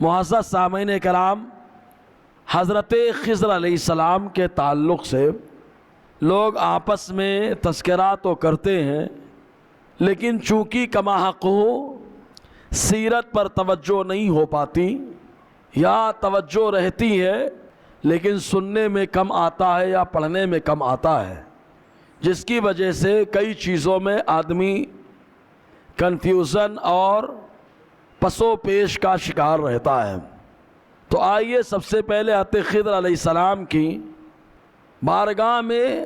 معزز سامعین کرام، حضرت خضر علیہ السلام کے تعلق سے لوگ آپس میں تذکرہ تو کرتے ہیں، لیکن چونکہ کما حق ہو سیرت پر توجہ نہیں ہو پاتی، یا توجہ رہتی ہے لیکن سننے میں کم آتا ہے یا پڑھنے میں کم آتا ہے، جس کی وجہ سے کئی چیزوں میں آدمی کنفیوژن اور پس و پیش کا شکار رہتا ہے۔ تو آئیے سب سے پہلے حضرت خضر علیہ السلام کی بارگاہ میں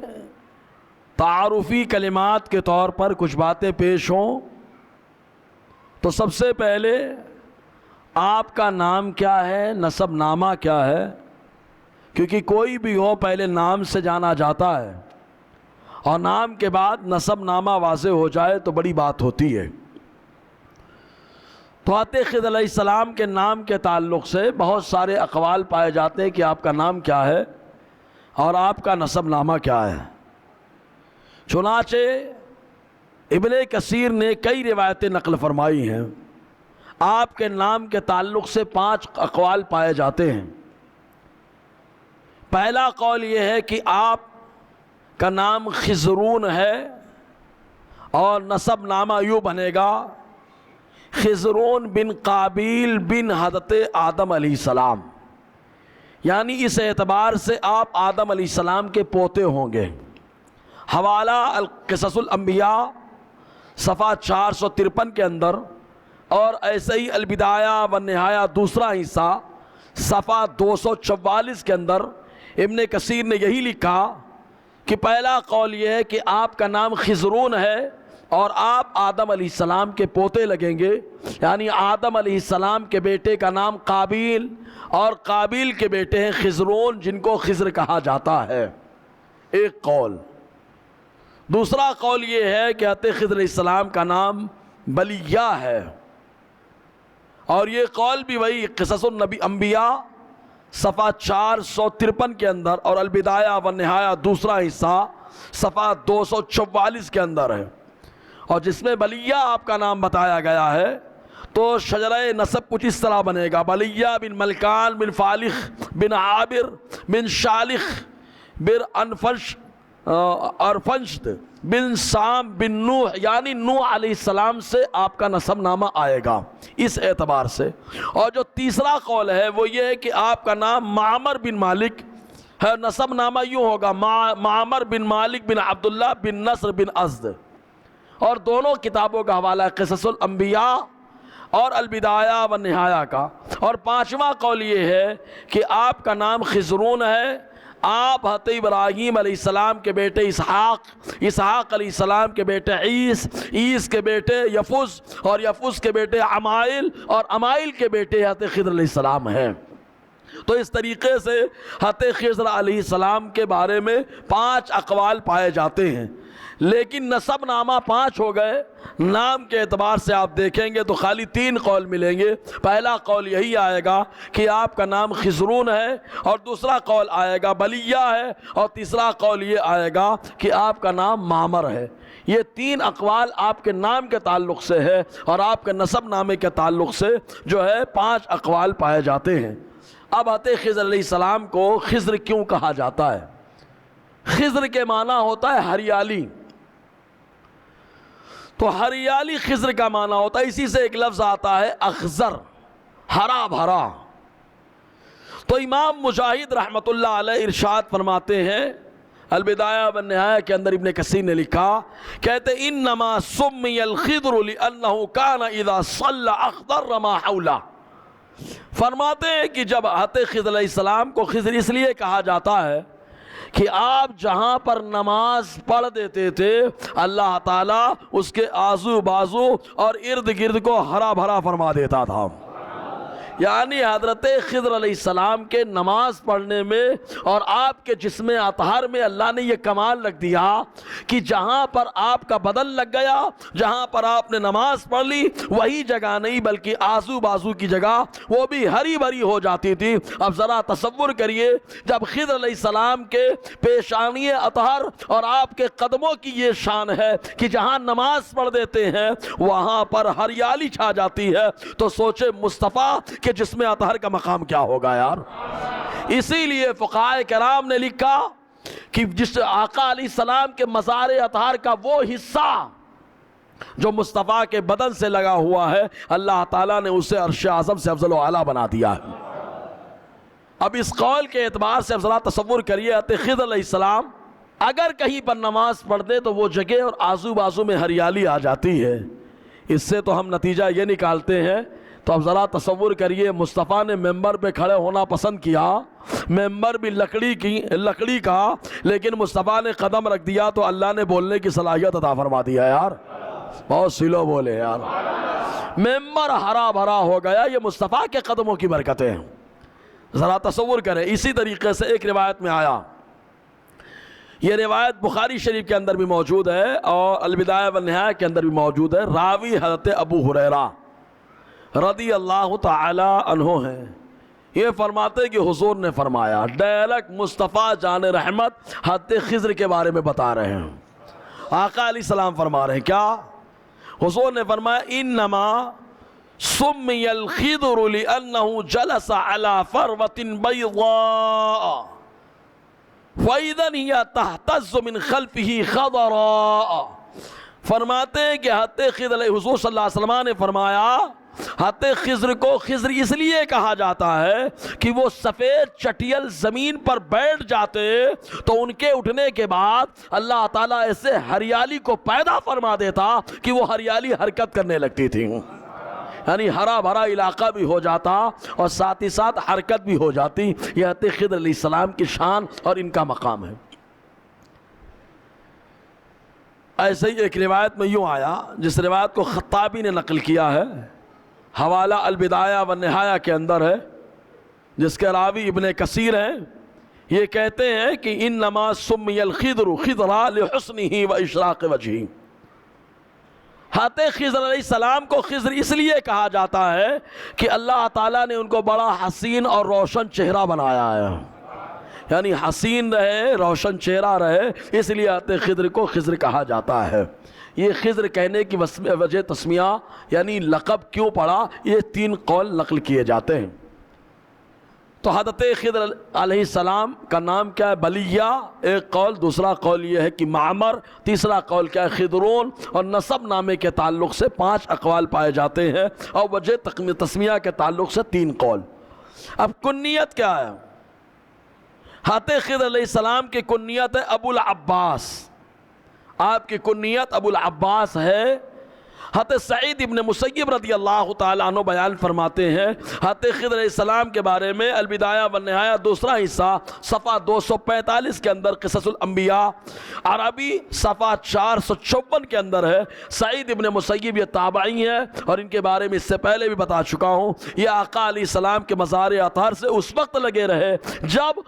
تعارفی کلمات کے طور پر کچھ باتیں پیش ہوں۔ تو سب سے پہلے آپ کا نام کیا ہے، نسب نامہ کیا ہے؟ کیونکہ کوئی بھی ہو پہلے نام سے جانا جاتا ہے، اور نام کے بعد نسب نامہ واضح ہو جائے تو بڑی بات ہوتی ہے۔ تو حضرت خضر علیہ السلام کے نام کے تعلق سے بہت سارے اقوال پائے جاتے ہیں کہ آپ کا نام کیا ہے اور آپ کا نسب نامہ کیا ہے۔ چنانچہ ابن کثیر نے کئی روایتیں نقل فرمائی ہیں۔ آپ کے نام کے تعلق سے 5 اقوال پائے جاتے ہیں۔ پہلا قول یہ ہے کہ آپ کا نام خضرون ہے، اور نسب نامہ یوں بنے گا خضرون بن قابیل بن حضرت آدم علیہ السلام، یعنی اس اعتبار سے آپ آدم علیہ السلام کے پوتے ہوں گے۔ حوالہ قصص الانبیاء صفحہ 453 کے اندر، اور ایسے ہی البدایہ والنہایہ دوسرا حصہ صفحہ 244 کے اندر ابن کثیر نے یہی لکھا کہ پہلا قول یہ ہے کہ آپ کا نام خضرون ہے اور آپ آدم علیہ السلام کے پوتے لگیں گے، یعنی آدم علیہ السلام کے بیٹے کا نام قابیل، اور قابیل کے بیٹے ہیں خضرون جن کو خضر کہا جاتا ہے۔ ایک قول۔ دوسرا قول یہ ہے کہ حضرت خضر علیہ السلام کا نام بلیہ ہے، اور یہ قول بھی وہی قصص الانبیاء صفحہ 453 کے اندر اور البدایہ والنہایہ دوسرا حصہ صفحہ 244 کے اندر ہے، اور جس میں بلیہ آپ کا نام بتایا گیا ہے۔ تو شجرہ نسب کچھ اس طرح بنے گا: بلیہ بن ملکان بن فالخ بن عابر بن شالخ بن ارفنشد بن سام بن نوح، یعنی نوح علیہ السلام سے آپ کا نسب نامہ آئے گا اس اعتبار سے۔ اور جو تیسرا قول ہے وہ یہ ہے کہ آپ کا نام معمر بن مالک ہے، نسب نامہ یوں ہوگا معمر بن مالک بن عبداللہ بن نصر بن ازد، اور دونوں کتابوں کا حوالہ ہے قصص الانبیاء اور البدایہ والنہایہ کا۔ اور پانچواں قول یہ ہے کہ آپ کا نام خضرون ہے، آپ حضرت ابراہیم علیہ السلام کے بیٹے اسحاق، اسحاق علیہ السلام کے بیٹے عیس، عیس کے بیٹے یفس، اور یفس کے بیٹے عمائل، اور عمائل کے بیٹے حضرت خضر علیہ السلام ہیں۔ تو اس طریقے سے حضرت خضر علیہ السلام کے بارے میں 5 اقوال پائے جاتے ہیں، لیکن نسب نامہ 5 ہو گئے۔ نام کے اعتبار سے آپ دیکھیں گے تو خالی 3 قول ملیں گے۔ پہلا قول یہی آئے گا کہ آپ کا نام خضرون ہے، اور دوسرا قول آئے گا بلیہ ہے، اور تیسرا قول یہ آئے گا کہ آپ کا نام معمر ہے۔ یہ 3 اقوال آپ کے نام کے تعلق سے ہے، اور آپ کے نسب نامے کے تعلق سے جو ہے 5 اقوال پائے جاتے ہیں۔ اب حضرت خضر علیہ السلام کو خضر کیوں کہا جاتا ہے؟ خضر کے معنی ہوتا ہے ہریالی، تو ہریالی خضر کا معنی ہوتا ہے۔ اسی سے ایک لفظ آتا ہے اخضر، ہرا بھرا۔ تو امام مجاہد رحمۃ اللہ علیہ ارشاد فرماتے ہیں، البدایہ والنہایہ کے اندر ابن کثیر نے لکھا، کہتے انما سمی الخضر لانہ کان اذا صلی اخضر ما حولہ۔ فرماتے ہیں کہ جب حضرت خضر علیہ السلام کو خضر اس لیے کہا جاتا ہے کہ آپ جہاں پر نماز پڑھ دیتے تھے اللہ تعالیٰ اس کے آزو بازو اور ارد گرد کو ہرا بھرا فرما دیتا تھا۔ یعنی حضرت خضر علیہ السلام کے نماز پڑھنے میں اور آپ کے جسم اطہر میں اللہ نے یہ کمال رکھ دیا کہ جہاں پر آپ کا بدن لگ گیا، جہاں پر آپ نے نماز پڑھ لی، وہی جگہ نہیں بلکہ آزو بازو کی جگہ وہ بھی ہری بھری ہو جاتی تھی۔ اب ذرا تصور کریے، جب خضر علیہ السلام کے پیشانی اطہر اور آپ کے قدموں کی یہ شان ہے کہ جہاں نماز پڑھ دیتے ہیں وہاں پر ہریالی چھا جاتی ہے، تو سوچے مصطفیٰ کہ کہ جسم اطہر کا مقام کیا ہوگا یار. اسی لیے فقہائے کرام نے لکھا کہ جس آقا علیہ السلام کے مزار اطہر کا وہ حصہ جو مصطفیٰ کے بدن سے لگا ہوا ہے، اللہ تعالیٰ نے اسے عرش اعظم سے افضل و اعلیٰ بنا دیا ہے. اب اس قول کے اعتبار سے اب ذرا تصور کریے، خضر علیہ السلام اگر کہیں پر نماز پڑھتے تو وہ جگہ اور آزو بازو میں ہریالی آ جاتی ہے. اس سے تو ہم نتیجہ یہ نکالتے ہیں، تو اب ذرا تصور کریے مصطفیٰ نے ممبر پہ کھڑے ہونا پسند کیا، ممبر بھی لکڑی کا، لیکن مصطفیٰ نے قدم رکھ دیا تو اللہ نے بولنے کی صلاحیت عطا فرما دیا یار. بہت سلو بولے یار. ممبر ہرا بھرا ہو گیا، یہ مصطفیٰ کے قدموں کی برکتیں ہیں. ذرا تصور کریں. اسی طریقے سے ایک روایت میں آیا، یہ روایت بخاری شریف کے اندر بھی موجود ہے اور البدایہ والنہایہ کے اندر بھی موجود ہے. راوی حضرت ابو ہریرہ رضی اللہ تعالی عنہ ہیں. یہ فرماتے کہ حضور نے فرمایا، ڈائریکٹ مصطفیٰ جان رحمت حضرت خضر کے بارے میں بتا رہے ہیں. آقا علیہ السلام فرما رہے ہیں کیا؟ حضور نے فرمایا انما سمی الخضر لأنه جلس على فروة بيضاء فإذا هي تهتز من خلفه خضراء. فرماتے ہیں کہ حضرت خضر حضور صلی اللہ علیہ وسلم نے فرمایا حضرت خضر کو خضر اس لیے کہا جاتا ہے کہ وہ سفید چٹیل زمین پر بیٹھ جاتے تو ان کے اٹھنے کے بعد اللہ تعالیٰ ایسے ہریالی کو پیدا فرما دیتا کہ وہ ہریالی حرکت کرنے لگتی تھی. یعنی ہرا بھرا علاقہ بھی ہو جاتا اور ساتھ ہی ساتھ حرکت بھی ہو جاتی. یہ حضرت خضر علیہ السلام کی شان اور ان کا مقام ہے. ایسے ہی ایک روایت میں یوں آیا، جس روایت کو خطابی نے نقل کیا ہے، حوالہ البدایہ والنہایہ کے اندر ہے، جس کے راوی ابن کثیر ہیں. یہ کہتے ہیں کہ انما سمی الخضر خضرا لحسنہ و اشراق وجہہ. حضرت خضر علیہ السلام کو خضر اس لیے کہا جاتا ہے کہ اللہ تعالیٰ نے ان کو بڑا حسین اور روشن چہرہ بنایا ہے. یعنی حسین رہے، روشن چہرہ رہے، اس لیے حضرت خضر کو خضر کہا جاتا ہے. یہ خضر کہنے کی وجہ تسمیہ یعنی لقب کیوں پڑا، یہ 3 قول نقل کیے جاتے ہیں. تو حضرت خضر علیہ السلام کا نام کیا ہے؟ بلیہ ایک قول، دوسرا قول یہ ہے کہ معمر، تیسرا قول کیا ہے؟ خضرون. اور نسب نامے کے تعلق سے 5 اقوال پائے جاتے ہیں اور وجہ تسمیہ کے تعلق سے 3 قول. اب کنیت کیا ہے؟ حضرت خضر علیہ السلام کی کنیت ہے ابو العباس. آپ کی کنیت ابو العباس ہے. حضرت سعید ابن مسیب رضی اللہ تعالیٰ عنہ بیان فرماتے ہیں حضرت خضر علیہ السلام کے بارے میں البدایہ والنہایہ دوسرا حصہ صفحہ 245 کے اندر قصص الانبیاء، عربی صفحہ 454 کے اندر ہے. سعید ابن مسیب یہ تابعی ہیں اور ان کے بارے میں اس سے پہلے بھی بتا چکا ہوں. یہ آقا علیہ السلام کے مزار اطہر سے اس وقت لگے رہے جب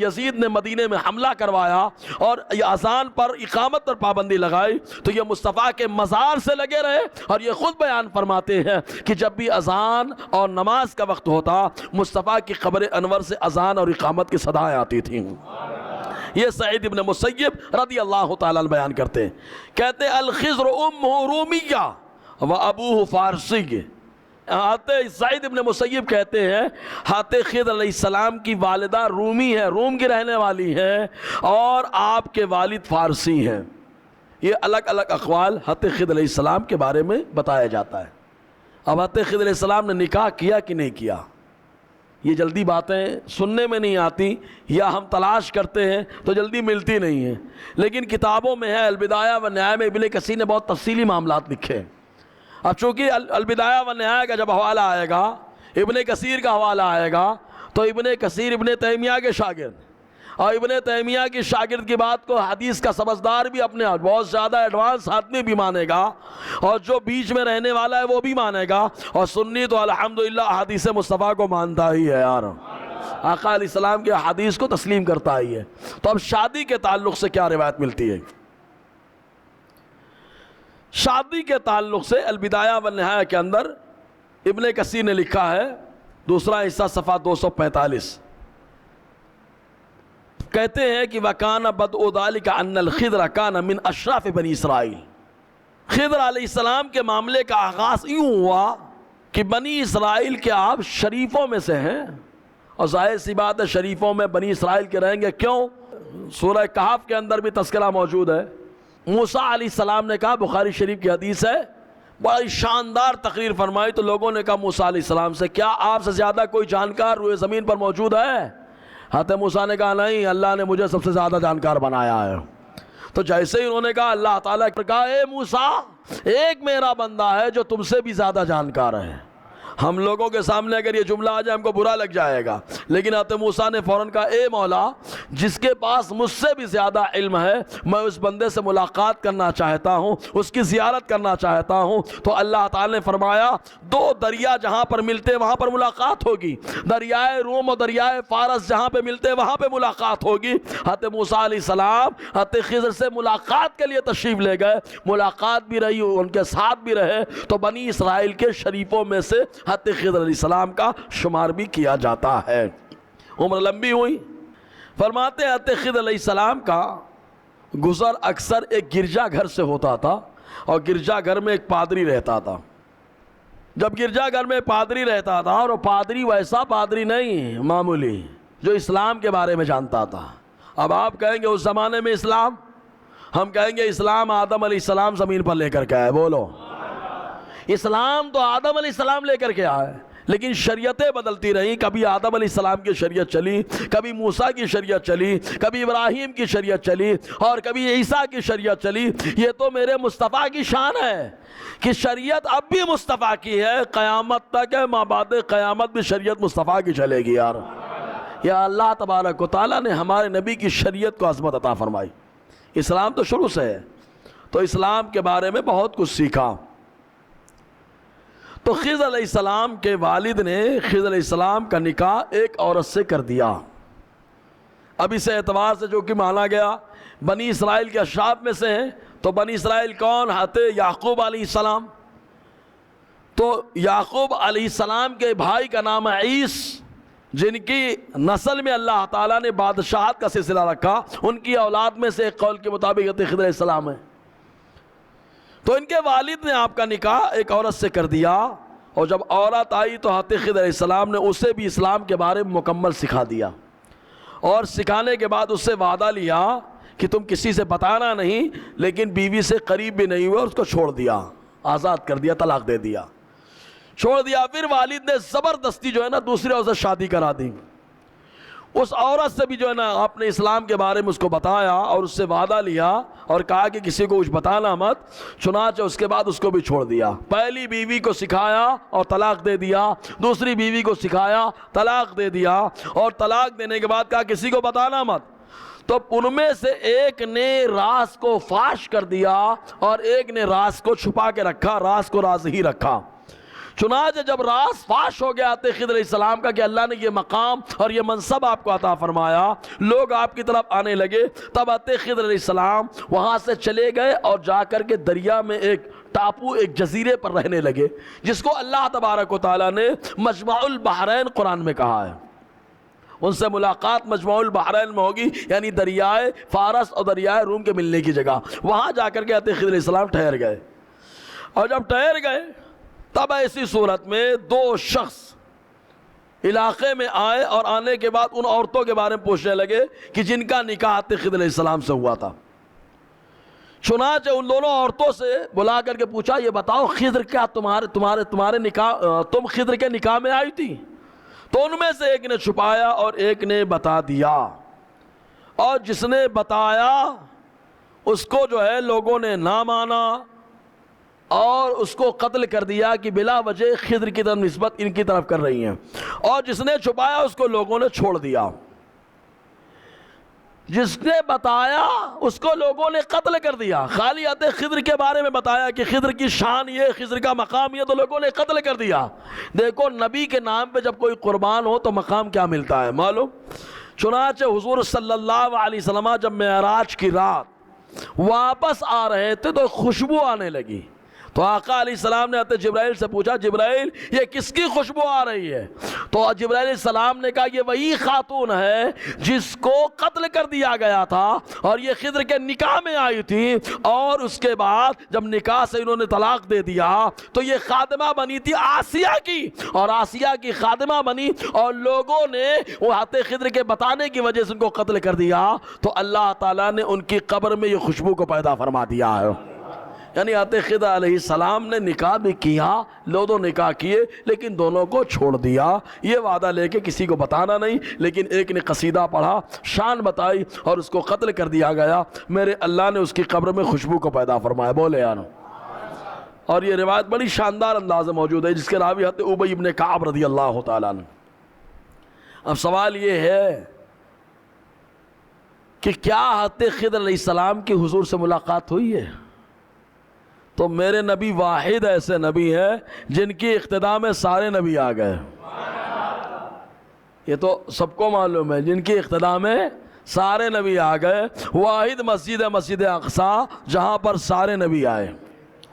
یزید نے مدینے میں حملہ کروایا اور یہ اذان پر اقامت پر پابندی لگائی، تو یہ مصطفیٰ کے مزار سے لگے رہے. اور یہ خود بیان فرماتے ہیں کہ جب بھی اذان اور نماز کا وقت ہوتا، مصطفیٰ کی قبر انور سے اذان اور اقامت کی صدائیں آتی تھیں. یہ سعید ابن مسیب رضی اللہ تعالیٰ عنہ بیان کرتے ہیں. کہتے ہیں الخضر امہ رومیہ و ابوہ فارسی. سعید ابن مسیب کہتے ہیں حضرت خضر علیہ السلام کی والدہ رومی ہے، روم کی رہنے والی ہیں، اور آپ کے والد فارسی ہیں. یہ الگ الگ اقوال حضرت خضر علیہ السلام کے بارے میں بتایا جاتا ہے. اب حضرت خضر علیہ السلام نے نکاح کیا کہ نہیں کیا، یہ جلدی باتیں سننے میں نہیں آتی، یا ہم تلاش کرتے ہیں تو جلدی ملتی نہیں ہیں. لیکن کتابوں میں ہے، البدایہ والنہایہ میں ابن کثیر نے بہت تفصیلی معاملات لکھے ہیں. اب چونکہ البدایہ والنہایہ کا جب حوالہ آئے گا، ابن کثیر کا حوالہ آئے گا، تو ابن کثیر ابن تیمیہ کے شاگرد، اور ابن تیمیہ کی شاگرد کی بات کو حدیث کا سمجھدار بھی اپنے بہت زیادہ ایڈوانس آدمی بھی مانے گا، اور جو بیچ میں رہنے والا ہے وہ بھی مانے گا. اور سنی تو الحمدللہ حدیث مصطفیٰ کو مانتا ہی ہے یار، آقا علیہ السلام کے حدیث کو تسلیم کرتا ہی ہے. تو اب شادی کے تعلق سے کیا روایت ملتی ہے؟ شادی کے تعلق سے البدایہ والنہایہ کے اندر ابن کثیر نے لکھا ہے، دوسرا حصہ صفحہ 245. کہتے ہیں کہ وَكَانَ بَدْءُ ذَلِكَ أَنَّ الْخِضْرَ كَانَ مِنْ أَشْرَافِ بنی اسرائیل. خضر علیہ السلام کے معاملے کا آغاز یوں ہوا کہ بنی اسرائیل کے آپ شریفوں میں سے ہیں، اور ظاہر سی بات ہے شریفوں میں بنی اسرائیل کے رہیں گے، کیوں؟ سورہ کہف کے اندر بھی تذکرہ موجود ہے۔ موسیٰ علیہ السلام نے کہا، بخاری شریف کی حدیث ہے، بڑی شاندار تقریر فرمائی، تو لوگوں نے کہا موسیٰ علیہ السلام سے، کیا آپ سے زیادہ کوئی جانکار روئے زمین پر موجود ہے؟ حضرت موسیٰ نے کہا نہیں، اللہ نے مجھے سب سے زیادہ جانکار بنایا ہے۔ تو جیسے ہی انہوں نے کہا، اللہ تعالیٰ نے کہا، اے موسیٰ، ایک میرا بندہ ہے جو تم سے بھی زیادہ جانکار ہے۔ ہم لوگوں کے سامنے اگر یہ جملہ آ جائے ہم کو برا لگ جائے گا، لیکن حضرت موسیٰ نے فوراً کہا، اے مولا، جس کے پاس مجھ سے بھی زیادہ علم ہے، میں اس بندے سے ملاقات کرنا چاہتا ہوں، اس کی زیارت کرنا چاہتا ہوں۔ تو اللہ تعالیٰ نے فرمایا، دو دریا جہاں پر ملتے وہاں پر ملاقات ہوگی، دریائے روم اور دریائے فارس جہاں پہ ملتے وہاں پہ ملاقات ہوگی۔ حضرت موسیٰ علیہ السلام حضرت خضر سے ملاقات کے لیے تشریف لے گئے، ملاقات بھی رہی، ان کے ساتھ بھی رہے، تو بنی اسرائیل کے شریفوں میں سے حضرت خضر علیہ السلام کا شمار بھی کیا جاتا ہے۔ عمر لمبی ہوئی۔ فرماتے ہیں حضرت خضر علیہ السلام کا گزر اکثر ایک گرجا گھر سے ہوتا تھا، اور گرجا گھر میں ایک پادری رہتا تھا۔ جب گرجا گھر میں پادری رہتا تھا، اور وہ پادری ویسا پادری نہیں معمولی، جو اسلام کے بارے میں جانتا تھا۔ اب آپ کہیں گے اس زمانے میں اسلام، ہم کہیں گے اسلام آدم علیہ السلام زمین پر لے کر کے آئے، بولو اسلام تو آدم علیہ السلام لے کر کے آئے، لیکن شریعتیں بدلتی رہیں، کبھی آدم علیہ السلام کی شریعت چلی، کبھی موسیٰ کی شریعت چلی، کبھی ابراہیم کی شریعت چلی، اور کبھی عیسیٰ کی شریعت چلی۔ یہ تو میرے مصطفیٰ کی شان ہے کہ شریعت اب بھی مصطفیٰ کی ہے، قیامت تک ہے، ماں بعد قیامت بھی شریعت مصطفیٰ کی چلے گی۔ یار یا اللہ تبارک و تعالیٰ نے ہمارے نبی کی شریعت کو عظمت عطا فرمائی۔ اسلام تو شروع سے ہے، تو اسلام کے بارے میں بہت کچھ سیکھا۔ تو خضر علیہ السلام کے والد نے خضر علیہ السلام کا نکاح ایک عورت سے کر دیا۔ اب اس اعتبار سے جو کہ مانا گیا بنی اسرائیل کے اشراف میں سے ہیں، تو بنی اسرائیل کون؟ حضرت یعقوب علیہ السلام۔ تو یعقوب علیہ السلام کے بھائی کا نام ہے عیس، جن کی نسل میں اللہ تعالیٰ نے بادشاہت کا سلسلہ رکھا، ان کی اولاد میں سے ایک قول کے مطابق حضرت خضر علیہ السلام ہے۔ تو ان کے والد نے آپ کا نکاح ایک عورت سے کر دیا، اور جب عورت آئی تو حضرت خضر علیہ السلام نے اسے بھی اسلام کے بارے میں مکمل سکھا دیا، اور سکھانے کے بعد اس سے وعدہ لیا کہ تم کسی سے بتانا نہیں، لیکن بیوی سے قریب بھی نہیں ہوئے، اور اس کو چھوڑ دیا، آزاد کر دیا، طلاق دے دیا، چھوڑ دیا۔ پھر والد نے زبردستی جو ہے نا دوسرے عورت سے شادی کرا دی۔ اس عورت سے بھی جو ہے نا آپ نے اسلام کے بارے میں اس کو بتایا، اور اس سے وعدہ لیا، اور کہا کہ کسی کو کچھ بتانا مت۔ چنانچہ اس کے بعد اس کو بھی چھوڑ دیا۔ پہلی بیوی کو سکھایا اور طلاق دے دیا، دوسری بیوی کو سکھایا، طلاق دے دیا، اور طلاق دینے کے بعد کہا کسی کو بتانا مت۔ تو ان میں سے ایک نے راز کو فاش کر دیا، اور ایک نے راز کو چھپا کے رکھا، راز کو راز ہی رکھا۔ چنانچہ جب راز فاش ہو گیا حضرت خضر علیہ السلام کا کہ اللہ نے یہ مقام اور یہ منصب آپ کو عطا فرمایا، لوگ آپ کی طرف آنے لگے، تب حضرت خضر علیہ السلام وہاں سے چلے گئے اور جا کر کے دریا میں ایک ٹاپو، ایک جزیرے پر رہنے لگے، جس کو اللہ تبارک و تعالیٰ نے مجمع البحرین قرآن میں کہا ہے۔ ان سے ملاقات مجمع البحرین میں ہوگی، یعنی دریائے فارس اور دریائے روم کے ملنے کی جگہ۔ وہاں جا کر کے حضرت خضر علیہ السلام ٹھہر گئے، اور جب ٹھہر گئے تب ایسی صورت میں دو شخص علاقے میں آئے، اور آنے کے بعد ان عورتوں کے بارے میں پوچھنے لگے کہ جن کا نکاح حضرت خضر علیہ السلام سے ہوا تھا۔ چنانچہ ان دونوں عورتوں سے بلا کر کے پوچھا، یہ بتاؤ خضر کیا تمہارے نکاح، تم خضر کے نکاح میں آئی تھی؟ تو ان میں سے ایک نے چھپایا اور ایک نے بتا دیا، اور جس نے بتایا اس کو جو ہے لوگوں نے نہ مانا، اور اس کو قتل کر دیا کہ بلا وجہ خضر کی طرف نسبت ان کی طرف کر رہی ہیں، اور جس نے چھپایا اس کو لوگوں نے چھوڑ دیا۔ جس نے بتایا اس کو لوگوں نے قتل کر دیا، خالی حضرت خضر کے بارے میں بتایا کہ خضر کی شان یہ، خضر کا مقام یہ، تو لوگوں نے قتل کر دیا۔ دیکھو نبی کے نام پہ جب کوئی قربان ہو تو مقام کیا ملتا ہے معلوم۔ چنانچہ حضور صلی اللہ علیہ وسلم جب معراج کی رات واپس آ رہے تھے تو خوشبو آنے لگی، تو آقا علیہ السلام نے حضرت جبرائیل سے پوچھا، جبرائیل یہ کس کی خوشبو آ رہی ہے؟ تو جبرائیل علیہ السلام نے کہا یہ وہی خاتون ہے جس کو قتل کر دیا گیا تھا اور یہ خضر کے نکاح میں آئی تھی، اور اس کے بعد جب نکاح سے انہوں نے طلاق دے دیا تو یہ خادمہ بنی تھی آسیہ کی، اور آسیہ کی خادمہ بنی، اور لوگوں نے وہ حضرت خضر کے بتانے کی وجہ سے ان کو قتل کر دیا، تو اللہ تعالیٰ نے ان کی قبر میں یہ خوشبو کو پیدا فرما دیا ہے۔ یعنی حضرت خضر علیہ السلام نے نکاح بھی کیا، دونوں نکاح کیے، لیکن دونوں کو چھوڑ دیا، یہ وعدہ لے کے کسی کو بتانا نہیں، لیکن ایک نے قصیدہ پڑھا، شان بتائی اور اس کو قتل کر دیا گیا، میرے اللہ نے اس کی قبر میں خوشبو کو پیدا فرمایا، بولے یار۔ اور یہ روایت بڑی شاندار انداز میں موجود ہے جس کے راوی حضرت ابی ابن کعب رضی اللہ تعالیٰ عنہ۔ اب سوال یہ ہے کہ کیا حضرت خضر علیہ السلام کی حضور سے ملاقات ہوئی ہے؟ تو میرے نبی واحد ایسے نبی ہیں جن کی اقتداء میں سارے نبی آ گئے، یہ تو سب کو معلوم ہے، جن کی اقتداء میں سارے نبی آ گئے، واحد مسجد ہے مسجد اقصیٰ جہاں پر سارے نبی آئے،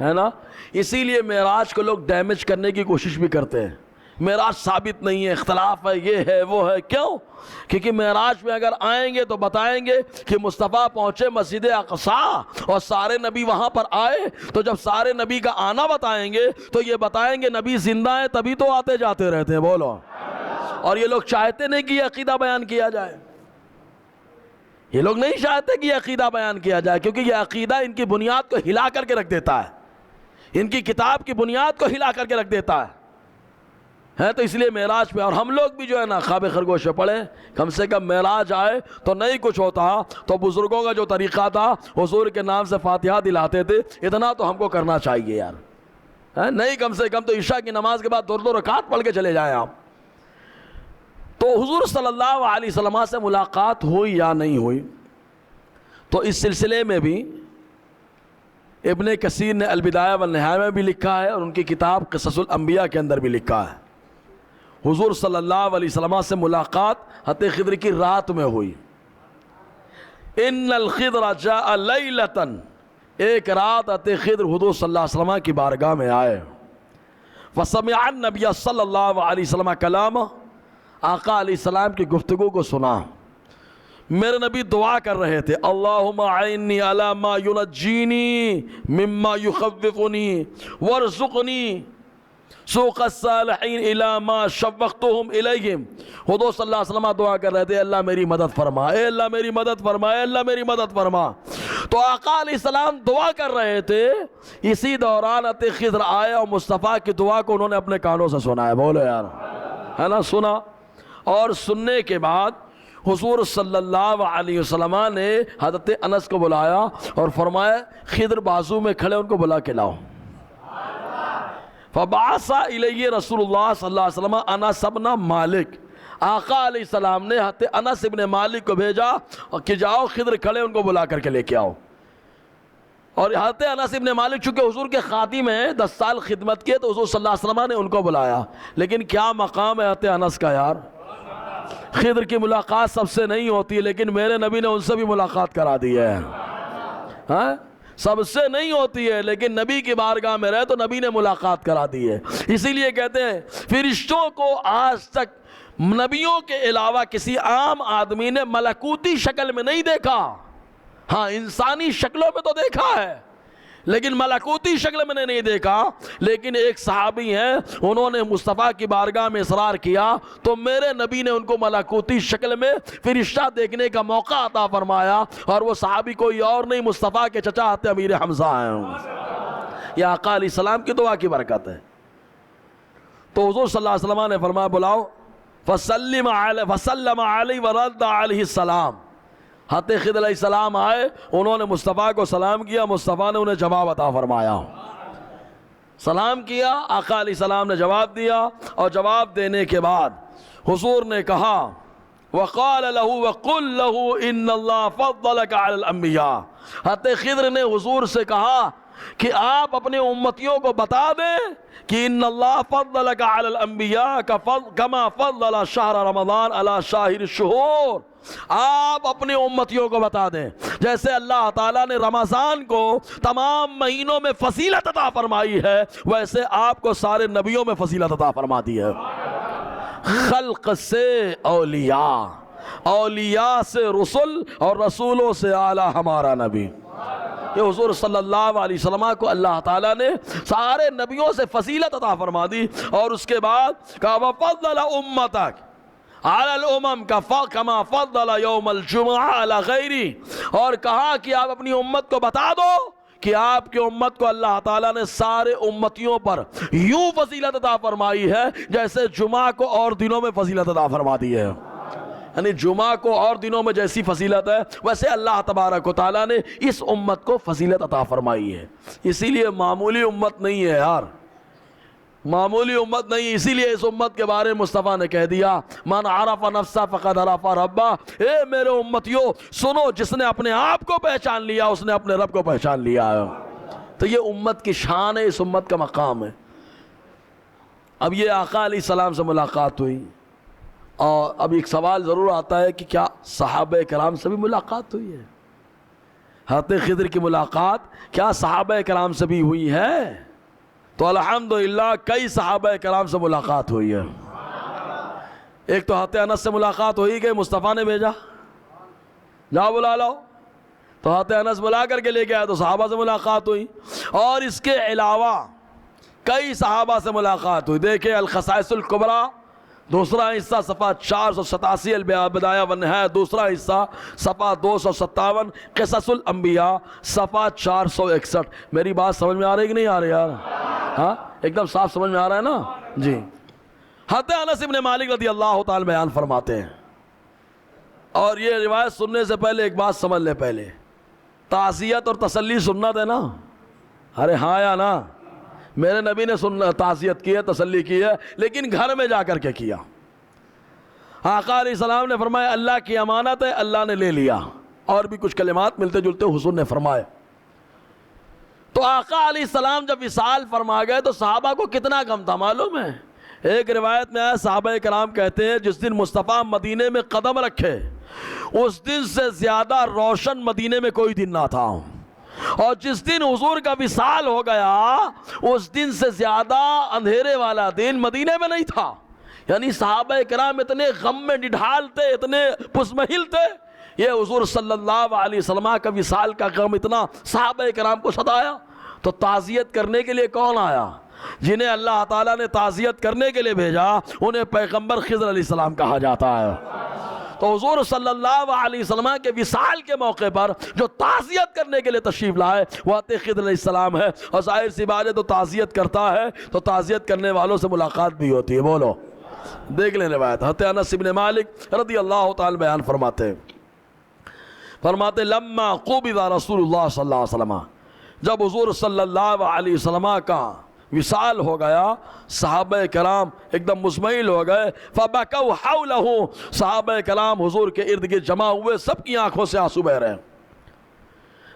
ہے نا۔ اسی لیے معراج کو لوگ ڈیمیج کرنے کی کوشش بھی کرتے ہیں، معراج ثابت نہیں ہے، اختلاف ہے، یہ ہے وہ ہے، کیوں؟ کیونکہ معراج میں اگر آئیں گے تو بتائیں گے کہ مصطفیٰ پہنچے مسجد اقصیٰ اور سارے نبی وہاں پر آئے، تو جب سارے نبی کا آنا بتائیں گے تو یہ بتائیں گے نبی زندہ ہیں تبھی تو آتے جاتے رہتے ہیں، بولو۔ اور یہ لوگ چاہتے نہیں کہ یہ عقیدہ بیان کیا جائے، یہ لوگ نہیں چاہتے کہ یہ عقیدہ بیان کیا جائے، کیونکہ یہ عقیدہ ان کی بنیاد کو ہلا کر کے رکھ دیتا ہے، ان کی کتاب کی بنیاد کو ہلا کر کے رکھ دیتا ہے۔ تو اس لیے معراج پہ، اور ہم لوگ بھی جو ہے نا خواب خرگوش پڑھیں، کم سے کم معراج آئے تو نہیں کچھ ہوتا تو بزرگوں کا جو طریقہ تھا حضور کے نام سے فاتحہ دلاتے تھے، اتنا تو ہم کو کرنا چاہیے یار، نہیں کم سے کم تو عشاء کی نماز کے بعد 2 رکعت پڑھ کے چلے جائیں آپ۔ تو حضور صلی اللہ علیہ وسلم سے ملاقات ہوئی یا نہیں ہوئی، تو اس سلسلے میں بھی ابن کثیر نے البدایہ والنہایہ میں بھی لکھا ہے، اور ان کی کتاب قصص الانبیاء کے اندر بھی لکھا ہے، حضور صلی اللہ علیہ وسلم سے ملاقات حضرت خضر کی رات میں ہوئی۔ ان الخضر جاء لیلۃ، ایک رات حضرت خضر حضور صلی اللہ علیہ وسلم کی بارگاہ میں آئے، فسمع النبی صلی اللہ علیہ وسلم کلام، آقا علیہ السلام کی گفتگو کو سنا۔ میرے نبی دعا کر رہے تھے، اللہم اعنی علی ما ینجینی مما یخوفنی وارزقنی سوق الصالحین الی ما شوقتہم الیہم۔ حضور صلی اللہ علیہ وسلم دعا کر رہے تھے، اللہ میری مدد فرما، اے اللہ میری مدد فرما، اے اللہ میری مدد فرما۔ تو آقا علیہ السلام دعا کر رہے تھے، اسی دوران حضرت خضر آئے اور مصطفیٰ کی دعا کو انہوں نے اپنے کانوں سے سنا ہے، بولو یار، ہے نا، سنا۔ اور سننے کے بعد حضور صلی اللہ علیہ وسلم نے حضرت انس کو بلایا اور فرمایا خضر بازو میں کھڑے، ان کو بلا کے لاؤ۔ فبعث الیہ رسول اللہ صلی اللہ علیہ وسلم انس بن مالک، آقا علیہ السلام نے حضرت انس بن مالک کو بھیجا کہ جاؤ خضر کھڑے، ان کو بلا کر کے لے کے آؤ۔ اور حضرت انس بن مالک چونکہ حضور کے خادم ہیں، 10 سال خدمت کیے، تو حضور صلی اللہ علیہ وسلم نے ان کو بلایا۔ لیکن کیا مقام ہے حضرت انس کا یار، خضر کی ملاقات سب سے نہیں ہوتی، لیکن میرے نبی نے ان سے بھی ملاقات کرا دی ہے، ہاں، سب سے نہیں ہوتی ہے لیکن نبی کی بارگاہ میں رہے تو نبی نے ملاقات کرا دی ہے۔ اسی لیے کہتے ہیں فرشتوں کو آج تک نبیوں کے علاوہ کسی عام آدمی نے ملکوتی شکل میں نہیں دیکھا، ہاں انسانی شکلوں میں تو دیکھا ہے لیکن ملکوتی شکل میں نے نہیں دیکھا۔ لیکن ایک صحابی ہیں، انہوں نے مصطفیٰ کی بارگاہ میں اصرار کیا تو میرے نبی نے ان کو ملکوتی شکل میں فرشتہ دیکھنے کا موقع عطا فرمایا، اور وہ صحابی کوئی اور نہیں، مصطفیٰ کے چچا حضرت امیر حمزہ ہیں۔ یہ آقا علیہ السلام کی دعا کی برکت ہے۔ تو حضور صلی اللہ علیہ وسلم نے فرمایا بلاؤ، فسلم علیہ ورد علیہ السلام۔ حضرت خضر علیہ السلام آئے، انہوں نے مصطفیٰ کو سلام کیا، مصطفیٰ نے انہیں جواب عطا فرمایا، سلام کیا، آقا علیہ السلام نے جواب دیا، اور جواب دینے کے بعد حضور نے کہا وقال له وقل له ان اللہ فضلك على الانبیاء۔ حضرت خضر نے حضور سے کہا کہ آپ اپنے امتیوں کو بتا دیں کہ ان اللہ فضلك على الانبیاء کما فضل شہر رمضان على سائر الشہور۔ آپ اپنے امتیوں کو بتا دیں جیسے اللہ تعالیٰ نے رمضان کو تمام مہینوں میں فضیلت عطا فرمائی ہے، ویسے آپ کو سارے نبیوں میں فضیلت عطا فرما دی ہے۔ خلق سے اولیاء، اولیاء سے رسل، اور رسولوں سے اعلیٰ ہمارا نبی۔ کہ حضور صلی اللہ علیہ وسلم کو اللہ تعالیٰ نے سارے نبیوں سے فضیلت عطا فرما دی، اور اس کے بعد کہا وَفَضَّلَ أُمَّتَكَ عَلَى الْأُمَمِ كَمَا فَضَّلَ يَوْمَ الْجُمْعَةِ عَلَى غَيْرِهِ، اور کہا کہ آپ اپنی امت کو بتا دو کہ آپ کی امت کو اللہ تعالیٰ نے سارے امتیوں پر یوں فضیلت عطا فرمائی ہے جیسے جمعہ کو اور دنوں میں فضیلت عطا فرما دی ہے۔ یعنی جمعہ کو اور دنوں میں جیسی فضیلت ہے ویسے اللہ تبارک و تعالیٰ نے اس امت کو فضیلت عطا فرمائی ہے۔ اسی لیے معمولی امت نہیں ہے یار، معمولی امت نہیں، اسی لیے اس امت کے بارے میں مصطفیٰ نے کہہ دیا من عرف نفسہ فقد عرف ربہ، اے میرے امتیوں سنو، جس نے اپنے آپ کو پہچان لیا اس نے اپنے رب کو پہچان لیا ہے۔ تو یہ امت کی شان ہے، اس امت کا مقام ہے۔ اب یہ آقا علیہ السلام سے ملاقات ہوئی، اور اب ایک سوال ضرور آتا ہے کہ کیا صحابہ کرام سے بھی ملاقات ہوئی ہے؟ حضرت خضر کی ملاقات کیا صحابہ کرام سے بھی ہوئی ہے؟ تو الحمدللہ کئی صحابہ کرام سے ملاقات ہوئی ہے۔ ایک تو حضرت انس سے ملاقات ہوئی کہ مصطفیٰ نے بھیجا جاؤ بلا لاؤ، تو حضرت انس بلا کر کے لے کے آیا تو صحابہ سے ملاقات ہوئی، اور اس کے علاوہ کئی صحابہ سے ملاقات ہوئی۔ دیکھیں الخصائص الکبریٰ دوسرا حصہ صفحہ 487، البدایہ والنہایہ دوسرا حصہ صفحہ 257، قصص الانبیاء صفحہ 461۔ میری بات سمجھ میں آ رہی کہ نہیں آ رہی یار؟ ہاں ایک دم صاف سمجھ میں آ رہا ہے نا؟ جی۔ حضرت انس بن مالک رضی اللہ تعالی بیان فرماتے ہیں، اور یہ روایت سننے سے پہلے ایک بات سمجھ لیں، پہلے تعزیت اور تسلی سنت ہے نا؟ ارے ہاں یا نا؟ میرے نبی نے تعزیت کی ہے، تسلی کی ہے، لیکن گھر میں جا کر کے کیا۔ آقا علیہ السلام نے فرمایا اللہ کی امانت ہے، اللہ نے لے لیا، اور بھی کچھ کلمات ملتے جلتے حضور نے فرمائے۔ تو آقا علیہ السلام جب وصال فرما گئے تو صحابہ کو کتنا غم تھا معلوم ہے؟ ایک روایت میں آیا صحابہ کرام کہتے ہیں جس دن مصطفیٰ مدینے میں قدم رکھے اس دن سے زیادہ روشن مدینے میں کوئی دن نہ تھا، اور جس دن حضور کا وصال ہو گیا اس دن سے زیادہ اندھیرے والا دن مدینے میں نہیں تھا۔ یعنی صحابہ کرام اتنے غم میں نڈھال تھے، اتنے پسمحل تھے، یہ حضور صلی اللہ علیہ وسلم کا وصال کا غم اتنا صحابہ کرام کو ستایا۔ تو تعزیت کرنے کے لیے کون آیا؟ جنہیں اللہ تعالیٰ نے تعزیت کرنے کے لیے بھیجا انہیں پیغمبر خضر علیہ السلام کہا جاتا ہے۔ تو حضور صلی اللہ علیہ وسلم کے وصال کے موقع پر جو تعزیت کرنے کے لیے تشریف لائے وہ حضرت خضر علیہ السلام ہے، اور ظاہر سی بات ہے تو تعزیت کرتا ہے تو تعزیت کرنے والوں سے ملاقات بھی ہوتی ہے۔ بولو، دیکھ لیں روایت۔ حضرت انس بن مالک رضی اللہ تعالی بیان فرماتے لما قبض رسول اللہ صلی اللہ علیہ وسلم، جب حضور صلی اللہ علیہ وسلم کا وصال ہو گیا صحابہ کرام ایک دم مزمحل ہو گئے، فبکوا حولہ، صحابہ کرام حضور کے ارد گرد جمع ہوئے، سب کی آنکھوں سے آنسو بہ رہے ہیں،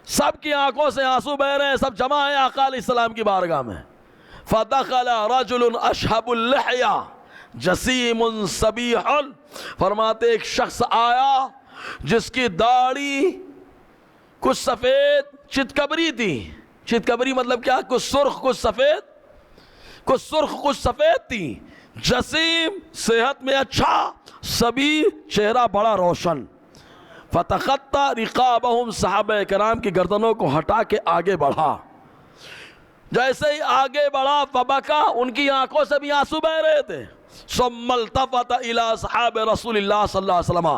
سب کی آنکھوں سے آنسو بہ رہے ہیں، سب جمع ہیں آقا علیہ السلام کی بارگاہ میں۔ فدخل رجل اشہب اللحیہ جسیم صبیح، فرماتے ایک شخص آیا جس کی داڑھی کچھ سفید چتکبری تھی۔ چتکبری مطلب کیا؟ کچھ سرخ کچھ سفید، کچھ سرخ کچھ سفید تھی، جسیم صحت میں اچھا، سبھی چہرہ بڑا روشن۔ فتخطى رقابهم، صحابہ کرام کی گردنوں کو ہٹا کے آگے بڑھا، جیسے ہی آگے بڑھا فبکا، ان کی آنکھوں سے بھی آنسو بہ رہے تھے۔ ثم التفت الى اصحاب رسول اللہ صلی اللہ علیہ وسلم،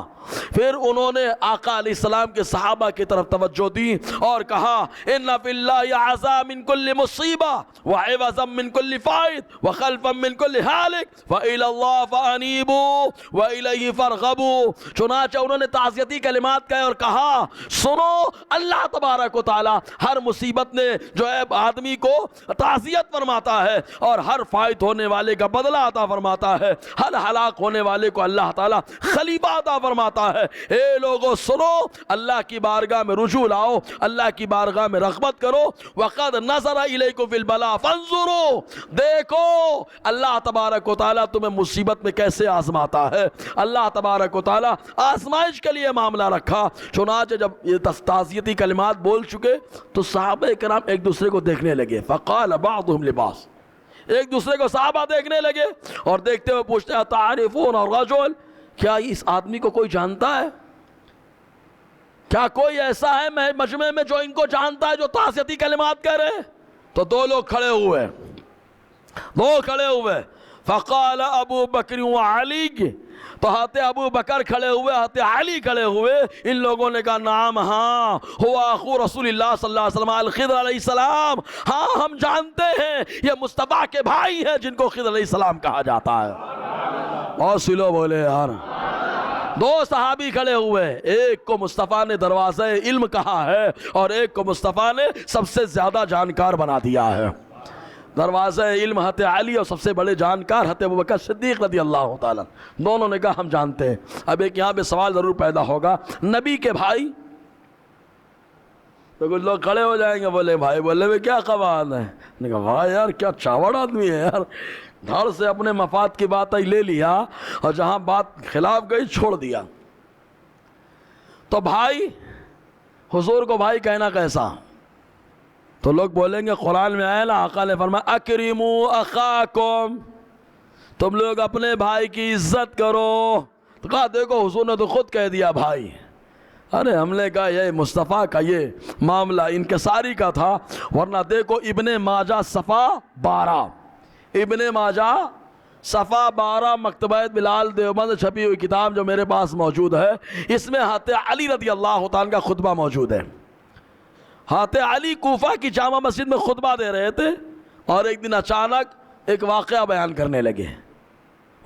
پھر انہوں نے آقا علیہ السلام کے صحابہ کی طرف توجہ دی اور کہا ان فی اللہ عزا من کل مصیبہ وعوضا من کل فائد وخلفا من کل حالک فإلی اللہ فانیبوا وإلیہ فارغبوا۔ چنانچہ انہوں نے تعزیتی کلمات کہے اور کہا سنو، اللہ تبارک و تعالی ہر مصیبت نے جو ہے آدمی کو تعزیت فرماتا ہے، اور ہر فائد ہونے والے کا بدلہ عطا فرماتا ہے، ہر ہلاک ہونے والے کو اللہ تعالی خلیبہ عطا فرماتا ہے۔ اے لوگوں سنو، اللہ کی بارگاہ میں رجوع لاؤ، اللہ کی بارگاہ میں رغبت کرو۔ وقد نظر الیکم فی البلاء فانظروا، دیکھو اللہ تبارک و تعالیٰ تمہیں مصیبت میں کیسے آزماتا ہے۔ اللہ تبارک و تعالیٰ آزمائش کے لیے معاملہ رکھا۔ چنانچہ جب یہ تعزیتی کلمات بول چکے تو صحابہ کرام ایک دوسرے کو دیکھنے لگے۔ فقال بعضهم لبعض، ایک دوسرے کو صحابہ دیکھنے لگے اور دیکھتے ہوئے پوچھتے ہیں تعریفون الرجل، کیا اس آدمی کو کوئی جانتا ہے؟ کیا کوئی ایسا ہے مجمع میں جو ان کو جانتا ہے، جو تعزیتی کلمات کہہ رہے ہیں؟ تو دو لوگ کھڑے ہوئے فقال ابو بکر و علی، تو حضرت ابو بکر کھڑے ہوئے، حضرت علی کھڑے ہوئے، ان لوگوں نے کہا نام، ہاں ہوا اخو رسول اللہ صلی اللہ علیہ وسلم الخضر علیہ السلام، ہاں ہم جانتے ہیں یہ مصطفیٰ کے بھائی ہیں جن کو خضر علیہ السلام کہا جاتا ہے۔ اور سلو بولے یار، دو صحابی کھڑے ہوئے، ایک کو مصطفیٰ نے دروازہ علم کہا ہے اور ایک کو مصطفیٰ نے سب سے زیادہ جانکار بنا دیا ہے۔ دروازہ علم حضرت علی اور سب سے بڑے جانکار حضرت ابوبکر صدیق رضی اللہ تعالیٰ، دونوں نے کہا ہم جانتے ہیں۔ اب ایک یہاں پہ سوال ضرور پیدا ہوگا، نبی کے بھائی؟ تو کچھ لوگ کھڑے ہو جائیں گے، بولے بھائی بولے میں کیا قبال ہے؟ نے کہا واہ یار کیا چاوڑ آدمی ہے یار، دھڑ سے اپنے مفاد کی بات لے لیا اور جہاں بات خلاف گئی چھوڑ دیا۔ تو بھائی، حضور کو بھائی کہنا کیسا؟ تو لوگ بولیں گے قرآن میں آیا نا، آقا نے فرمایا اکرموا اخاکم، تم لوگ اپنے بھائی کی عزت کرو۔ تو کہا دیکھو حضور نے تو خود کہہ دیا بھائی۔ ارے ہم نے کہا یہ مصطفیٰ کا یہ معاملہ انکساری کا تھا، ورنہ دیکھو ابن ماجہ صفحہ 12، ابن ماجہ صفحہ 12 مکتبہ بلال دیوبند چھپی ہوئی کتاب جو میرے پاس موجود ہے، اس میں حضرت علی رضی اللہ تعالیٰ کا خطبہ موجود ہے۔ حضرت علی کوفہ کی جامع مسجد میں خطبہ دے رہے تھے اور ایک دن اچانک ایک واقعہ بیان کرنے لگے۔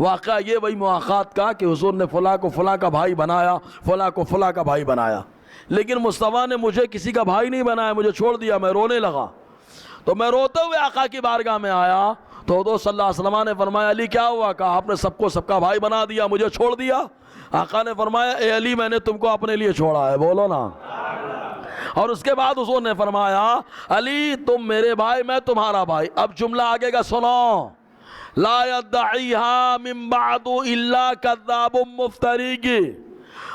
واقعہ یہ وہی مواخات کا کہ حضور نے فلاں کو فلاں کا بھائی بنایا، فلاں کو فلاں کا بھائی بنایا، لیکن مصطفیٰ نے مجھے کسی کا بھائی نہیں بنایا، مجھے چھوڑ دیا، میں رونے لگا۔ تو میں روتے ہوئے آقا کی بارگاہ میں آیا تو حضور صلی اللہ علیہ وسلم نے فرمایا علی کیا ہوا؟ کہا آپ نے سب کو سب کا بھائی بنا دیا، مجھے چھوڑ دیا۔ آقا نے فرمایا اے علی میں نے تم کو اپنے لیے چھوڑا ہے، بولو نا۔ اور اس کے بعد حضور نے فرمایا علی تم میرے بھائی، میں تمہارا بھائی۔ اب جملہ آگے کا سنو، لا يدعیہا من بعد الا کذاب مفتری کی۔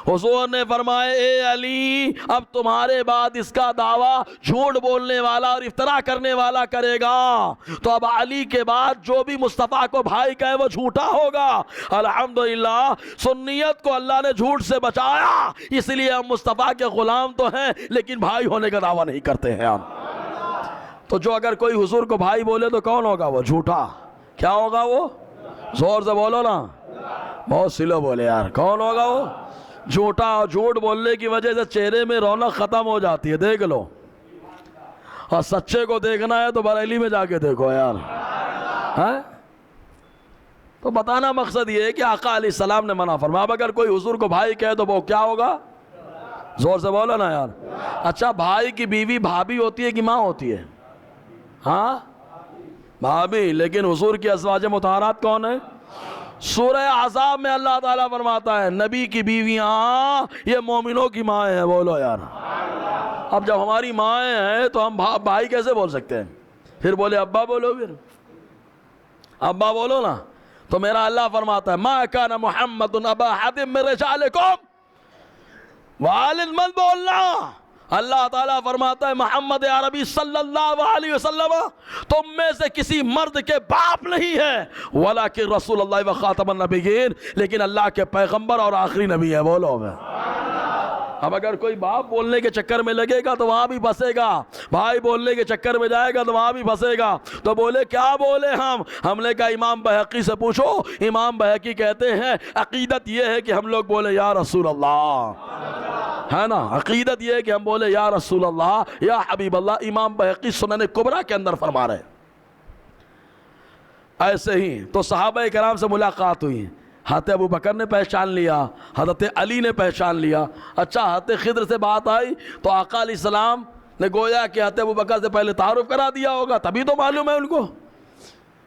حضور نے فرمایا اے علی اب تمہارے بعد اس کا دعویٰ جھوٹ بولنے والا اور افترا کرنے والا کرے گا، تو اب علی کے بعد جو بھی مصطفیٰ کو بھائی کہے وہ جھوٹا ہوگا۔ الحمدللہ سنیت کو اللہ نے جھوٹ سے بچایا، اس لیے ہم مصطفیٰ کے غلام تو ہیں لیکن بھائی ہونے کا دعویٰ نہیں کرتے ہیں ہم۔ تو جو اگر کوئی حضور کو بھائی بولے تو کون ہوگا؟ وہ جھوٹا۔ کیا ہوگا وہ؟ زور سے بولو نا، بہت سلو بولے یار، کون ہوگا وہ؟ جھوٹا۔ اور جھوٹ بولنے کی وجہ سے چہرے میں رونق ختم ہو جاتی ہے، دیکھ لو۔ اور سچے کو دیکھنا ہے تو بریلی میں جا کے دیکھو یار، ہاں؟ تو بتانا مقصد یہ ہے کہ آقا علیہ السلام نے منع فرمایا۔ اب اگر کوئی حضور کو بھائی کہے تو وہ کیا ہوگا؟ زور سے بولو نا یار۔ اچھا بھائی کی بیوی بھابھی ہوتی ہے کہ ماں ہوتی ہے؟ ہاں بھابھی، لیکن حضور کی ازواج مطہرات کون ہیں؟ سورہ احزاب میں اللہ تعالیٰ فرماتا ہے نبی کی بیویاں یہ مومنوں کی مائیں ہیں، بولو یار۔ اب جب ہماری مائیں ہیں تو ہم بھائی کیسے بول سکتے ہیں؟ پھر بولے ابا بولو، پھر ابا بولو نا۔ تو میرا اللہ فرماتا ہے ما کان محمد ابا احد من رجالکم، والد مت بولنا۔ اللہ تعالیٰ فرماتا ہے محمد عربی صلی اللہ علیہ وسلم تم میں سے کسی مرد کے باپ نہیں ہے، ولیکن رسول اللہ و خاتم النبیین، لیکن اللہ کے پیغمبر اور آخری نبی ہے، بولو میں۔ اب اگر کوئی باپ بولنے کے چکر میں لگے گا تو وہاں بھی پھنسے گا، بھائی بولنے کے چکر میں جائے گا تو وہاں بھی پھنسے گا۔ تو بولے کیا بولے ہم نے کہا امام بہقی سے پوچھو۔ امام بہقی کہتے ہیں عقیدت یہ ہے کہ ہم لوگ بولے یا رسول اللہ، ہے نا، عقیدت یہ ہے کہ ہم بولے یا رسول اللہ یا حبیب اللہ۔ امام بہقی سنن کبریٰ کے اندر فرما رہے۔ ایسے ہی تو صحابہ کرام سے ملاقات ہوئی، حضرت ابو بکر نے پہچان لیا، حضرت علی نے پہچان لیا۔ اچھا حضرت خضر سے بات آئی تو آقا علیہ السلام نے گویا کہ حضرت ابو بکر سے پہلے تعارف کرا دیا ہوگا، تبھی تو معلوم ہے ان کو،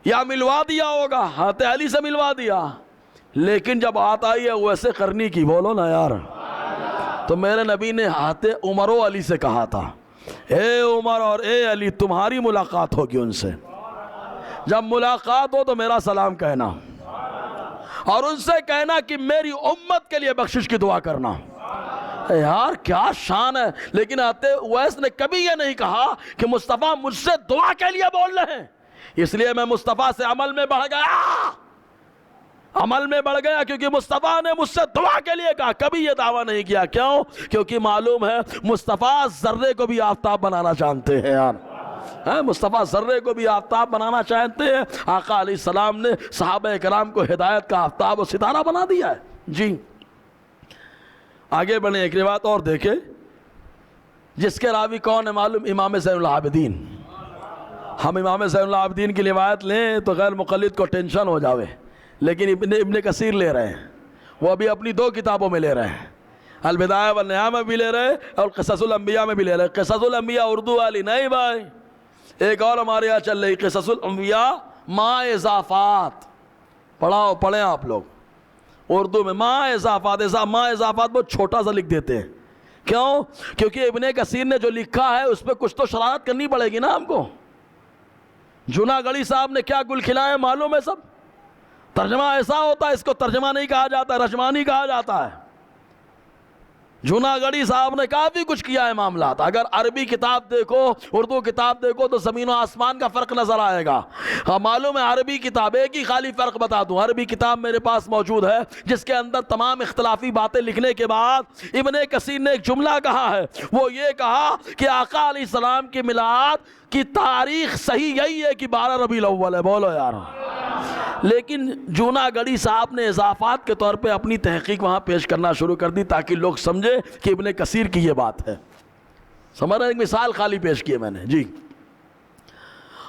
یا ملوا دیا ہوگا، حضرت علی سے ملوا دیا۔ لیکن جب بات آئی ہے ویسے کرنی کی، بولو نا یار، تو میرے نبی نے حضرت عمر و علی سے کہا تھا اے عمر اور اے علی تمہاری ملاقات ہوگی ان سے، جب ملاقات ہو تو میرا سلام کہنا اور ان سے کہنا کہ میری امت کے لیے بخشش کی دعا کرنا۔ یار کیا شان ہے۔ لیکن حضرت اویس نے کبھی یہ نہیں کہا کہ مصطفیٰ مجھ سے دعا کے لیے بول رہے ہیں، اس لیے میں مصطفیٰ سے عمل میں بڑھ گیا کیونکہ مصطفیٰ نے مجھ سے دعا کے لیے کہا، کبھی یہ دعویٰ نہیں کیا. کیوں؟ کیونکہ معلوم ہے مصطفیٰ ذرے کو بھی آفتاب بنانا جانتے ہیں یار. مصطفیٰ ذرے کو بھی آفتاب بنانا چاہتے ہیں. آقا علیہ السلام نے صحابہ کرام کو ہدایت کا آفتاب و ستارہ بنا دیا ہے. جی آگے بڑھیں، ایک روایت اور دیکھیں جس کے راوی کون ہے معلوم؟ امام زین العابدین. ہم امام زین العابدین کی روایت لیں تو غیر مقلد کو ٹینشن ہو جاوے، لیکن ابن کثیر لے رہے ہیں، وہ ابھی اپنی 2 کتابوں میں لے رہے ہیں، البدایہ والنہایہ میں بھی لے رہے ہیں اور قصص الانبیاء میں بھی لے رہے ہیں. قصص الانبیاء اردو والی نہیں بھائی، ایک اور ہمارے یہاں چل رہی قصص الانبیاء ما اضافات. پڑھیں آپ لوگ اردو میں ما اضافات. ما اضافات بہت چھوٹا سا لکھ دیتے ہیں. کیوں؟ کیونکہ ابن کثیر نے جو لکھا ہے اس پہ کچھ تو شرارت کرنی پڑے گی نا ہم کو. جناگڑھی صاحب نے کیا گل کھلائے معلوم ہے سب. ترجمہ ایسا ہوتا ہے، اس کو ترجمہ نہیں کہا جاتا، رجمانی کہا جاتا ہے. جناگڑھی صاحب نے کافی کچھ کیا ہے معاملات. اگر عربی کتاب دیکھو، اردو کتاب دیکھو تو زمین و آسمان کا فرق نظر آئے گا. معلوم ہے عربی کتاب، ایک ہی خالی فرق بتا دوں، عربی کتاب میرے پاس موجود ہے جس کے اندر تمام اختلافی باتیں لکھنے کے بعد ابن کثیر نے ایک جملہ کہا ہے. وہ یہ کہا کہ آقا علیہ السلام کی میلاد کی تاریخ صحیح یہی ہے کہ 12 ربیع الاول ہے. بولو یار. لیکن جناگڑھی صاحب نے اضافات کے طور پہ اپنی تحقیق وہاں پیش کرنا شروع کر دی تاکہ لوگ سمجھے کہ ابن کثیر کی یہ بات ہے. سمجھ رہے ہیں؟ ایک مثال خالی پیش کی ہے میں نے. جی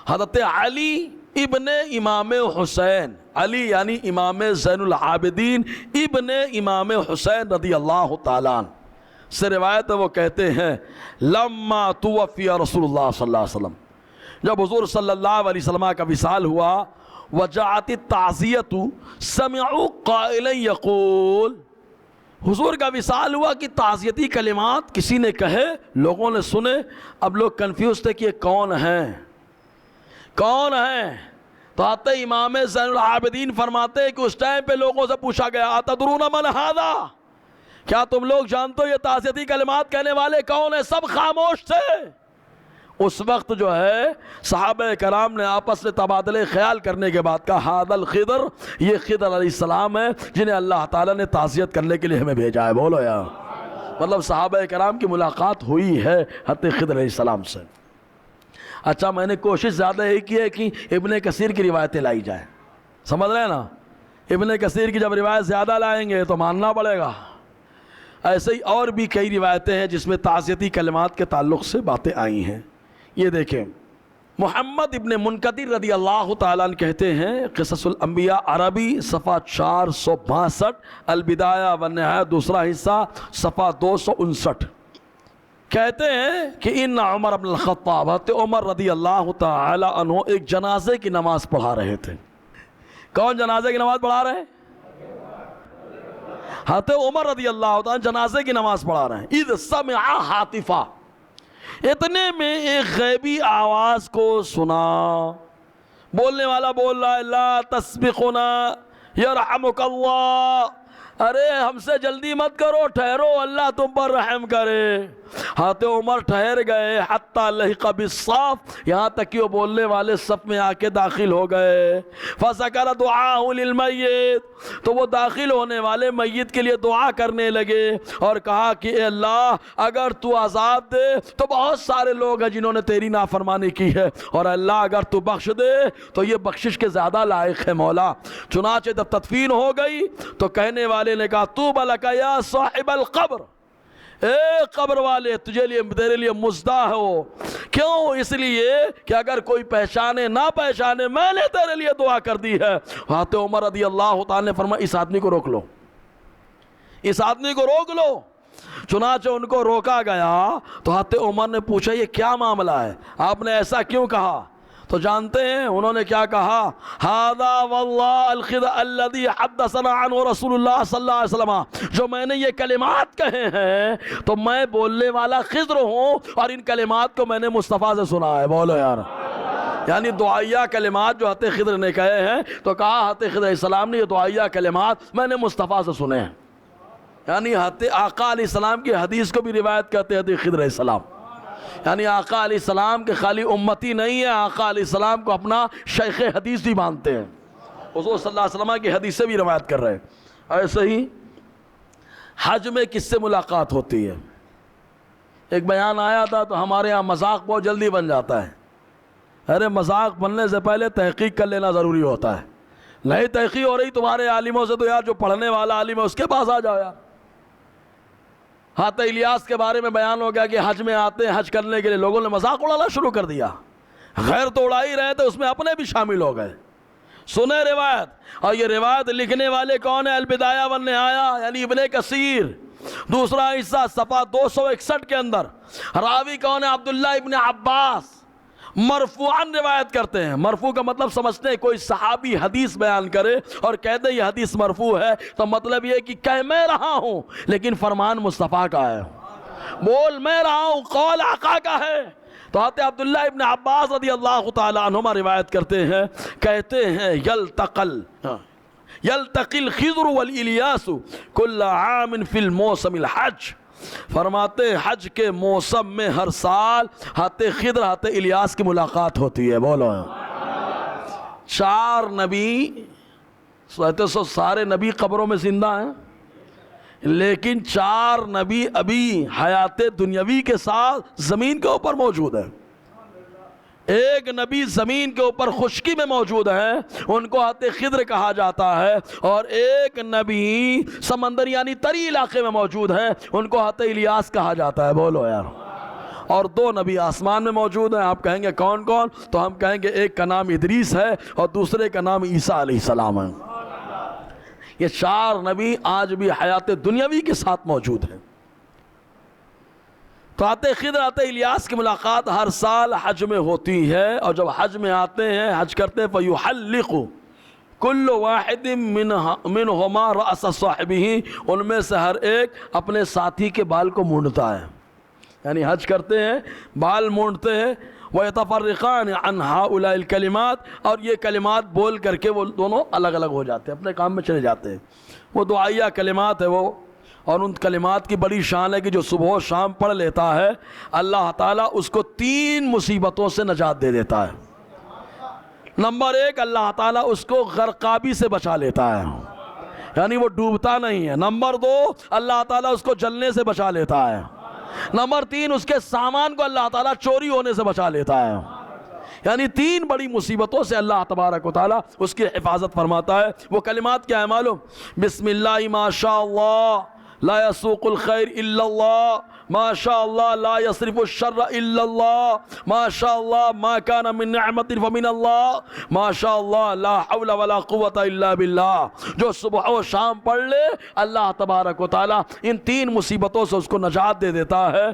حضرت علی ابن امام حسین، علی یعنی امام زین العابدین ابن امام حسین رضی اللہ تعالیٰ عنہ سے روایت ہے. وہ کہتے ہیں لما توفی رسول اللہ صلی اللہ علیہ وسلم، جب حضور صلی اللہ علیہ وسلم کا وصال ہوا، وجاءت التعزیۃ سمعوا قائلا یقول، حضور کا وصال ہوا کہ تعزیتی کلمات کسی نے کہے، لوگوں نے سنے. اب لوگ کنفیوز تھے کہ یہ کون ہیں. تو آتے امام زین العابدین فرماتے کہ اس ٹائم پہ لوگوں سے پوچھا گیا اتدرون من ھذا، کیا تم لوگ جانتے ہو یہ تعزیتی کلمات کہنے والے کون ہیں؟ سب خاموش تھے. اس وقت جو ہے صحابہ کرام نے آپس میں تبادلے خیال کرنے کے بعد کہا ھذا الخضر، یہ خضر علیہ السلام ہے جنہیں اللہ تعالیٰ نے تعزیت کرنے کے لیے ہمیں بھیجا ہے. بولو یا مطلب صحابہ کرام کی ملاقات ہوئی ہے حضرت خضر علیہ السلام سے. اچھا میں نے کوشش زیادہ یہ کی ہے کہ ابن کثیر کی روایتیں لائی جائیں. سمجھ رہے ہیں نا؟ ابن کثیر کی جب روایت زیادہ لائیں گے تو ماننا پڑے گا. ایسے ہی اور بھی کئی روایتیں ہیں جس میں تعزیتی کلمات کے تعلق سے باتیں آئی ہیں. یہ دیکھیں محمد ابن منکدر رضی اللہ تعالیٰ عنہ کہتے ہیں قصص الانبیاء عربی صفحہ 462، البدایہ والنہایہ دوسرا حصہ صفحہ 259، کہتے ہیں کہ ان عمر بن الخطاب، حضرت عمر رضی اللہ تعالیٰ عنہ ایک جنازے کی نماز پڑھا رہے تھے. کون جنازے کی نماز پڑھا رہے ہیں؟ حضرت عمر رضی اللہ تعالیٰ جنازے کی نماز پڑھا رہے ہیں. اذ سمع ہاتفا، اتنے میں ایک غیبی آواز کو سنا. بولنے والا بول رہا ہے لا تسبقنا یرحمک اللہ، ارے ہم سے جلدی مت کرو، ٹھہرو اللہ تم پر رحم کرے. حضرت عمر ٹھہر گئے حتی لحق بالصف، یہاں تک کہ وہ بولنے والے صف میں آ کے داخل ہو گئے. فذکر دعاء للمیت، تو وہ داخل ہونے والے میت کے لیے دعا کرنے لگے اور کہا کہ اے اللہ اگر تو عذاب دے تو بہت سارے لوگ ہیں جنہوں نے تیری نافرمانی کی ہے، اور اللہ اگر تو بخش دے تو یہ بخشش کے زیادہ لائق ہے مولا. چنانچہ جب تدفین ہو گئی تو کہنے والے نے کہا طوبی لک یا صاحب القبر، اے قبر والے تیرے لیے مزدہ ہو. کیوں؟ اس لیے کہ اگر کوئی پہچانے نہ پہچانے میں نے تیرے لیے دعا کر دی ہے. حضرت عمر رضی اللہ تعالیٰ نے فرمایا اس آدمی کو روک لو، اس آدمی کو روک لو. چنانچہ ان کو روکا گیا تو حضرت عمر نے پوچھا یہ کیا معاملہ ہے، آپ نے ایسا کیوں کہا؟ تو جانتے ہیں انہوں نے کیا کہا؟ ھذا واللہ الخضر الذی حدثنا عنہ رسول اللہ صلی اللہ علیہ وسلم، جو میں نے یہ کلمات کہے ہیں تو میں بولنے والا خضر ہوں اور ان کلمات کو میں نے مصطفیٰ سے سنا ہے. بولو یار. یعنی دعائیہ کلمات جو حضرت خضر نے کہے ہیں تو کہا حضرت خضر علیہ السلام نے یہ دعائیہ کلمات میں نے مصطفیٰ سے سنے ہیں. یعنی حضرت آقا علیہ السلام کی حدیث کو بھی روایت کرتے ہیں حضرت خضر علیہ السلام. یعنی آقا علیہ السلام کے خالی امتی نہیں ہے، آقا علیہ السلام کو اپنا شیخ حدیث بھی مانتے ہیں، حضور صلی اللہ علیہ وسلم کی حدیثیں بھی روایت کر رہے ہیں۔ ایسے ہی حج میں کس سے ملاقات ہوتی ہے؟ ایک بیان آیا تھا تو ہمارے ہاں مذاق بہت جلدی بن جاتا ہے۔ ارے مذاق بننے سے پہلے تحقیق کر لینا ضروری ہوتا ہے۔ نہیں تحقیق ہو رہی تمہارے عالموں سے تو یار جو پڑھنے والا عالم ہے اس کے پاس آ جاؤ یار۔ حضرت الیاس کے بارے میں بیان ہو گیا کہ حج میں آتے ہیں حج کرنے کے لیے، لوگوں نے مذاق اڑانا شروع کر دیا، غیر تو اڑا ہی رہے تھے، اس میں اپنے بھی شامل ہو گئے۔ سنے روایت، اور یہ روایت لکھنے والے کون ہیں؟ البدایہ والنہایہ یعنی ابن کثیر، دوسرا حصہ صفحہ 261 کے اندر۔ راوی کون ہے؟ عبداللہ ابن عباس مرفوعاً روایت کرتے ہیں۔ مرفوع کا مطلب سمجھتے ہیں کوئی صحابی حدیث بیان کرے اور کہتے یہ حدیث مرفوع ہے تو مطلب یہ کہ کہہ میں رہا ہوں لیکن فرمان مصطفیٰ کا ہے، بول میں رہا ہوں قول آقا کا ہے۔ تو حضرت عبداللہ ابن عباس رضی اللہ تعالیٰ عنہما روایت کرتے ہیں، کہتے ہیں یلتقی الخضر والالیاس کل عام فی الموسم الحج، فرماتے حج کے موسم میں ہر سال حضرت خضر حضرت الیاس کی ملاقات ہوتی ہے۔ بولو چار نبی، سارے نبی قبروں میں زندہ ہیں لیکن چار نبی ابھی حیات دنیاوی کے ساتھ زمین کے اوپر موجود ہیں۔ ایک نبی زمین کے اوپر خشکی میں موجود ہیں، ان کو حضرت خضر کہا جاتا ہے، اور ایک نبی سمندر یعنی تری علاقے میں موجود ہیں، ان کو حضرت الیاس کہا جاتا ہے۔ بولو یار۔ اور دو نبی آسمان میں موجود ہیں، آپ کہیں گے کون کون؟ تو ہم کہیں گے ایک کا نام ادریس ہے اور دوسرے کا نام عیسیٰ علیہ السلام ہے۔ یہ چار نبی آج بھی حیات دنیاوی کے ساتھ موجود ہیں۔ تو حضرت خضر حضرت الیاس کی ملاقات ہر سال حج میں ہوتی ہے، اور جب حج میں آتے ہیں حج کرتے ہیں فَيُحَلِّقُ كُلُّ وَاحِدٍ مِّنْهُمَا رَأْسَ صَاحِبِهِ، ان میں سے ہر ایک اپنے ساتھی کے بال کو مونڈتا ہے، یعنی حج کرتے ہیں بال مونڈتے ہیں۔ وَيَتَفَرِّقَانِ عَنْ هَؤُلَاءِ الْكَلِمَاتِ، اور یہ کلمات بول کر کے وہ دونوں الگ الگ ہو جاتے ہیں، اپنے کام میں چلے جاتے ہیں۔ وہ دعائیہ کلمات ہے وہ، اور ان کلمات کی بڑی شان ہے کہ جو صبح و شام پڑھ لیتا ہے اللہ تعالیٰ اس کو 3 مصیبتوں سے نجات دے دیتا ہے۔ نمبر 1، اللہ تعالیٰ اس کو غرقابی سے بچا لیتا ہے، یعنی وہ ڈوبتا نہیں ہے۔ نمبر 2، اللہ تعالیٰ اس کو جلنے سے بچا لیتا ہے۔ نمبر 3، اس کے سامان کو اللہ تعالیٰ چوری ہونے سے بچا لیتا ہے، یعنی 3 بڑی مصیبتوں سے اللہ تبارک و تعالیٰ اس کی حفاظت فرماتا ہے۔ وہ کلمات کیا ہے معلوم؟ بسم اللہ ما شاء اللہ لا يسوق الخير الا الله، ما شاء الله لا يصرف الشر الا الله، ما شاء الله ما كان من نعمت فمن الله، ما شاء الله لا حول ولا قوة الا بالله۔ جو صبح و شام پڑھ لے اللہ تبارک و تعالیٰ ان 3 مصیبتوں سے اس کو نجات دے دیتا ہے۔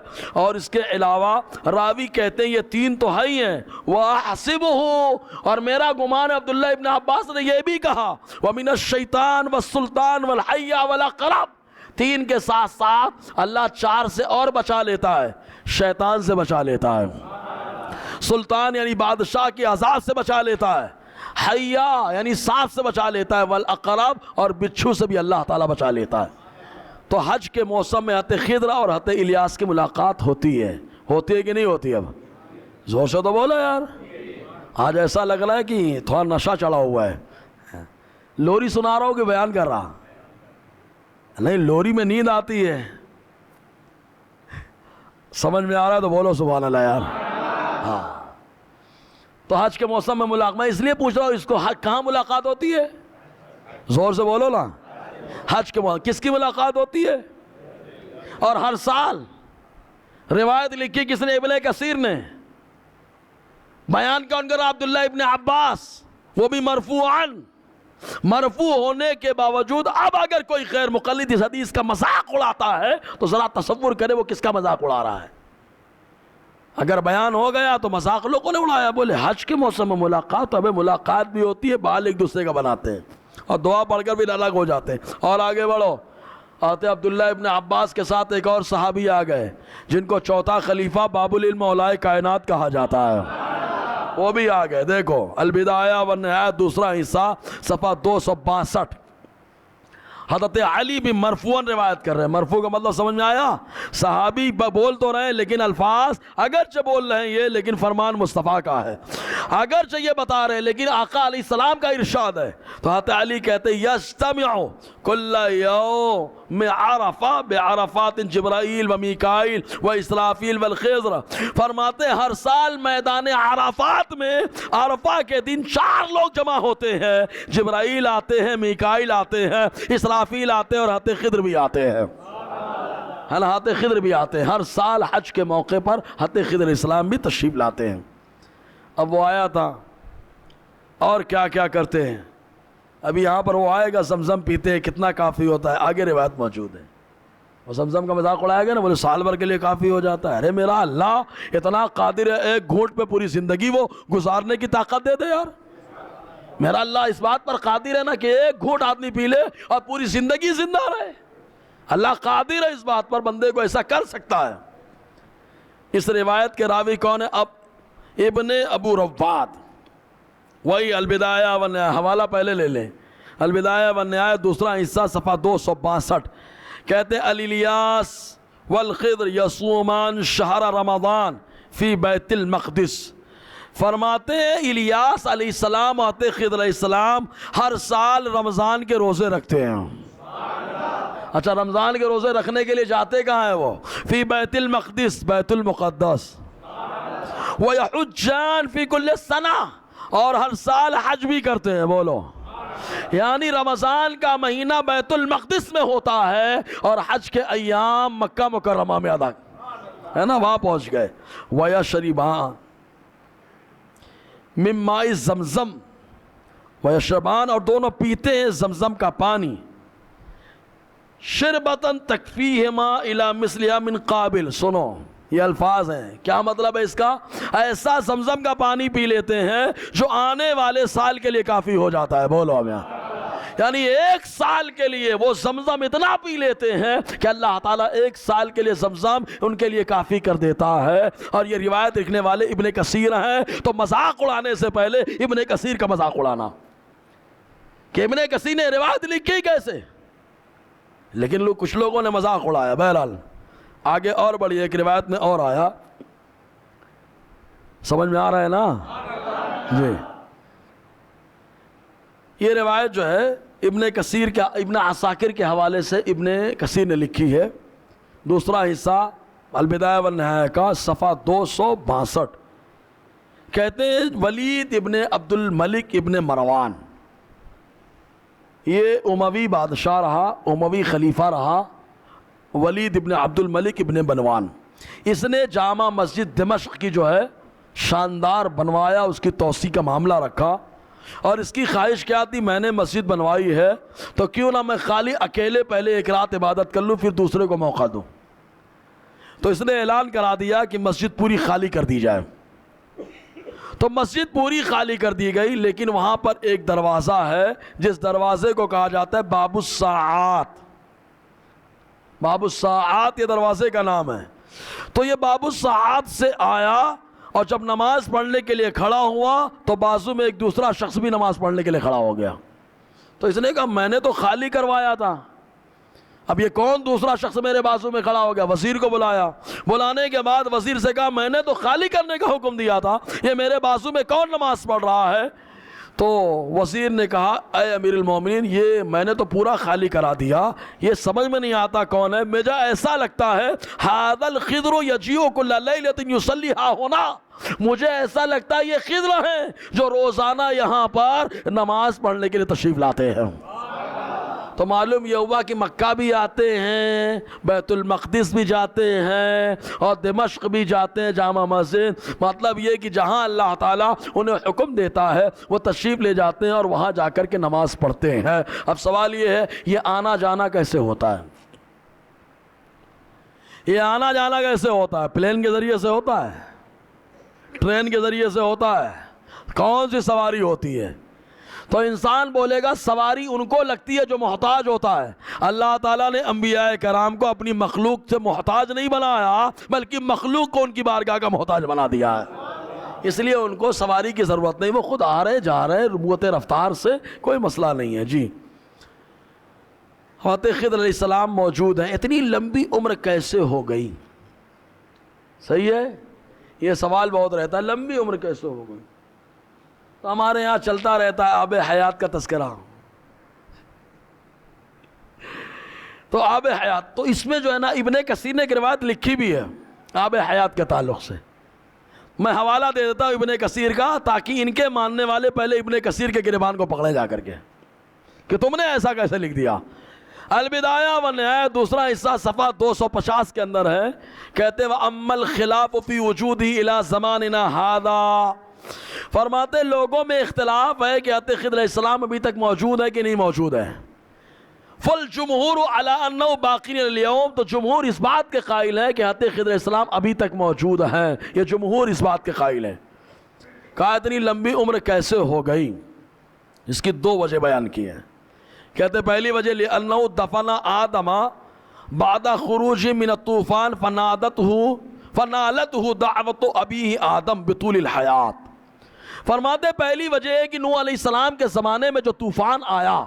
اور اس کے علاوہ راوی کہتے ہیں یہ 3 تو ہی ہیں، وَأَحْسِبُهُ، اور میرا گمان عبداللہ ابن عباس نے یہ بھی کہا وَمِنَ الشَّيْطَانِ وَالسُّلْطَانِ وَالْحَيَّةِ وَالْعَقْرَبِ، 3 کے ساتھ ساتھ اللہ 4 سے اور بچا لیتا ہے، شیطان سے بچا لیتا ہے، سلطان یعنی بادشاہ کی عذاب سے بچا لیتا ہے، حیا یعنی سانپ سے بچا لیتا ہے، والعقرب اور بچھو سے بھی اللہ تعالیٰ بچا لیتا ہے۔ تو حج کے موسم میں حضرت خضر اور حضرت الیاس کی ملاقات ہوتی ہے کہ نہیں ہوتی؟ اب زور سے تو بولو یار، آج ایسا لگ رہا ہے کہ تھوڑا نشہ چڑھا ہوا ہے، لوری سنا رہا ہوں کہ بیان کر رہا؟ نہیں، لوری میں نیند آتی ہے، سمجھ میں آ رہا ہے تو بولو سبحان اللہ یار۔ ہاں، تو حج کے موسم میں ملاقات، میں اس لیے پوچھ رہا ہوں اس کو کہاں ملاقات ہوتی ہے؟ زور سے بولو نا، حج کے موسم کس کی ملاقات ہوتی ہے؟ اور ہر سال روایت لکھی کس نے؟ ابن کثیر نے۔ بیان کون کر رہا؟ عبداللہ ابن عباس، وہ بھی مرفوعاً۔ مرفوع ہونے کے باوجود اب اگر کوئی غیر مقلد اس حدیث کا مذاق اڑاتا ہے تو ذرا تصور کرے وہ کس کا مذاق اڑا رہا ہے۔ اگر بیان ہو گیا تو مذاق لوگوں نے اڑایا، بولے حج کے موسم میں ملاقات، تو ہمیں ملاقات بھی ہوتی ہے، بال ایک دوسرے کا بناتے ہیں اور دعا پڑھ کر بھی الگ ہو جاتے ہیں۔ اور آگے بڑھو، آتے عبداللہ ابن عباس کے ساتھ ایک اور صحابی آ گئے جن کو چوتھا خلیفہ باب العلم اولائے کائنات کہا جاتا ہے، وہ بھی آ گئے۔ دیکھو البدایہ والنہایہ دوسرا حصہ صفحہ 262۔ حضرت علی بھی مرفوعاً روایت کر رہے ہیں. مرفوع کا مطلب سمجھ میں آیا؟ صحابی بول تو رہے ہیں لیکن الفاظ اگرچہ بول رہے ہیں یہ، لیکن فرمان مصطفیٰ کا ہے. اگرچہ یہ بتا رہے ہیں لیکن آقا علیہ السلام کا ارشاد ہے. تو حضرت علی کہتے ہیں یجتمع کل یوم عرفہ بعرفات جبرائیل و میکائیل و اسرافیل والخضر. فرماتے ہیں ہر سال میدان عرفات میں عرفہ کے دن 4 لوگ جمع ہوتے ہیں. جبرائیل آتے ہیں، میکائیل آتے ہیں، اسرافیل آتے ہیں اور حضرت خضر بھی آتے ہیں. حضرت خضر بھی آتے ہیں. ہر سال حج کے موقع پر حضرت خضر اسلام بھی تشریف لاتے ہیں. اب وہ آیا تھا اور کیا کیا کرتے ہیں. ابھی یہاں پر وہ آئے گا، زمزم پیتے ہیں، کتنا کافی ہوتا ہے، آگے روایت موجود ہے. وہ زمزم کا مذاق اڑائے گا نا، بولے سال بھر کے لیے کافی ہو جاتا ہے. ارے میرا اللہ اتنا قادر ہے، ایک گھونٹ پہ پوری زندگی وہ گزارنے کی طاقت دے دے یار. میرا اللہ اس بات پر قادر ہے نا کہ ایک گھونٹ آدمی پی لے اور پوری زندگی زندہ رہے. اللہ قادر ہے اس بات پر، بندے کو ایسا کر سکتا ہے. اس روایت کے راوی کون ہے؟ اب ابن ابو رواد. وہی البدایہ والنہایہ، حوالہ پہلے لے لیں. البدایہ والنہایہ دوسرا حصہ صفحہ 262. کہتے ہیں الیاس والخضر یصومان شہر رمضان فی بیت المقدس. فرماتے ہیں الیاس علیہ السلام اور خضر علیہ السلام ہر سال رمضان کے روزے رکھتے ہیں. اچھا، رمضان کے روزے رکھنے کے لیے جاتے کہاں ہیں وہ؟ فی بیت المقدس، بیت المقدس. وَيَحُجَّانْ فِي كُلِّ سَنَةٍ، اور ہر سال حج بھی کرتے ہیں. بولو، یعنی رمضان کا مہینہ بیت المقدس میں ہوتا ہے اور حج کے ایام مکہ مکرمہ میں ادا ہے نا، وہاں پہنچ گئے. وَيَشْرِبَانْ مِن مَاءِ زمزم، وَيَشْرَبَانْ، اور دونوں پیتے ہیں زمزم کا پانی. شربتاً تکفیہما الی مثلہا من قابل. سنو یہ الفاظ ہیں، کیا مطلب ہے اس کا؟ ایسا زمزم کا پانی پی لیتے ہیں جو آنے والے سال کے لیے کافی ہو جاتا ہے. بولو اب یہاں، یعنی 1 سال کے لیے وہ زمزم اتنا پی لیتے ہیں کہ اللہ تعالیٰ 1 سال کے لیے زمزم ان کے لیے کافی کر دیتا ہے. اور یہ روایت لکھنے والے ابن کثیر ہیں. تو مذاق اڑانے سے پہلے ابن کثیر کا مذاق اڑانا کہ ابن کثیر نے روایت لکھی کیسے، لیکن کچھ لوگوں نے مذاق اڑایا. بہرحال آگے اور بڑی ایک روایت میں اور آیا، سمجھ میں آ رہا ہے نا جی. یہ روایت جو ہے ابن کثیر کے، ابن عساکر کے حوالے سے ابن کثیر نے لکھی ہے. دوسرا حصہ البدایہ والنہایہ کا صفحہ 262. کہتے ہیں ولید ابن عبد الملک ابن مروان، یہ اموی بادشاہ رہا، اموی خلیفہ رہا، ولید ابن عبد الملک ابن مروان. اس نے جامع مسجد دمشق کی جو ہے شاندار بنوایا، اس کی توسیع کا معاملہ رکھا. اور اس کی خواہش کیا تھی؟ میں نے مسجد بنوائی ہے تو کیوں نہ میں خالی اکیلے پہلے 1 رات عبادت کر لوں، پھر دوسرے کو موقع دوں. تو اس نے اعلان کرا دیا کہ مسجد پوری خالی کر دی جائے. تو مسجد پوری خالی کر دی گئی، لیکن وہاں پر ایک دروازہ ہے جس دروازے کو کہا جاتا ہے باب الساعات. باب الساعات یہ دروازے کا نام ہے. تو یہ باب الساعات سے آیا اور جب نماز پڑھنے کے لیے کھڑا ہوا تو بازو میں ایک دوسرا شخص بھی نماز پڑھنے کے لیے کھڑا ہو گیا. تو اس نے کہا میں نے تو خالی کروایا تھا، اب یہ کون دوسرا شخص میرے بازو میں کھڑا ہو گیا؟ وزیر کو بلایا. بلانے کے بعد وزیر سے کہا میں نے تو خالی کرنے کا حکم دیا تھا، یہ میرے بازو میں کون نماز پڑھ رہا ہے؟ تو وزیر نے کہا اے امیر المومنین، یہ میں نے تو پورا خالی کرا دیا، یہ سمجھ میں نہیں آتا کون ہے. مجھے ایسا لگتا ہے ھذا الخضر یجیء کل لیلۃ یصلی ہا ہونا، مجھے ایسا لگتا ہے یہ خضر ہیں جو روزانہ یہاں پر نماز پڑھنے کے لیے تشریف لاتے ہیں. تو معلوم یہ ہوا کہ مکہ بھی آتے ہیں، بیت المقدس بھی جاتے ہیں اور دمشق بھی جاتے ہیں جامع مسجد. مطلب یہ کہ جہاں اللہ تعالیٰ انہیں حکم دیتا ہے وہ تشریف لے جاتے ہیں اور وہاں جا کر کے نماز پڑھتے ہیں. اب سوال یہ ہے یہ آنا جانا کیسے ہوتا ہے؟ یہ آنا جانا کیسے ہوتا ہے؟ پلین کے ذریعے سے ہوتا ہے؟ ٹرین کے ذریعے سے ہوتا ہے؟ کون سی سواری ہوتی ہے؟ تو انسان بولے گا سواری ان کو لگتی ہے جو محتاج ہوتا ہے. اللہ تعالیٰ نے انبیاء کرام کو اپنی مخلوق سے محتاج نہیں بنایا، بلکہ مخلوق کو ان کی بارگاہ کا محتاج بنا دیا ہے. اس لیے ان کو سواری کی ضرورت نہیں، وہ خود آ رہے جا رہے، ربوت رفتار سے کوئی مسئلہ نہیں ہے. جی حضرت خضر علیہ السلام موجود ہیں، اتنی لمبی عمر کیسے ہو گئی؟ صحیح ہے، یہ سوال بہت رہتا ہے، لمبی عمر کیسے ہو گئی؟ تو ہمارے یہاں چلتا رہتا ہے آب حیات کا تذکرہ، تو آب حیات، تو اس میں جو ہے نا ابن کثیر نے ایک روایت لکھی بھی ہے آب حیات کے تعلق سے، میں حوالہ دے دیتا ہوں ابن کثیر کا، تاکہ ان کے ماننے والے پہلے ابن کثیر کے گریبان کو پکڑے جا کر کے کہ تم نے ایسا کیسے لکھ دیا۔ البدایہ والنہایہ دوسرا حصہ صفحہ 250 کے اندر ہے، کہتے ہیں وَأَمَّا الْخِلَافُ فِي وُجُودِهِ إِلَى زَمَانِنَا هَذَا، فرماتے لوگوں میں اختلاف ہے کہ حضرت خضر علیہ السلام ابھی تک موجود ہے کہ نہیں موجود ہے۔ فَالْجُمْهُورُ عَلَىٰ أَنَّهُ بَاقِينَ الْيَوْمِ، تو جمہور اس بات کے قائل ہے کہ حضرت خضر علیہ السلام ابھی تک موجود ہیں، یہ جمہور اس بات کے قائل ہے۔ کہا اتنی لمبی عمر کیسے ہو گئی؟ اس کی دو وجہ بیان کی ہیں، کہتے پہلی وجہ لِأَنَّهُ دَفَنَ آدَمَ بَعْدَ خُرُوجِ مِنَ الطُّوفَانِ فَنَالَتْهُ دَعْوَةُ أَبِيهِ آدم بِطُولِ الْحَيَاةِ، فرماتے پہلی وجہ ہے کہ نوح علیہ السلام کے زمانے میں جو طوفان آیا،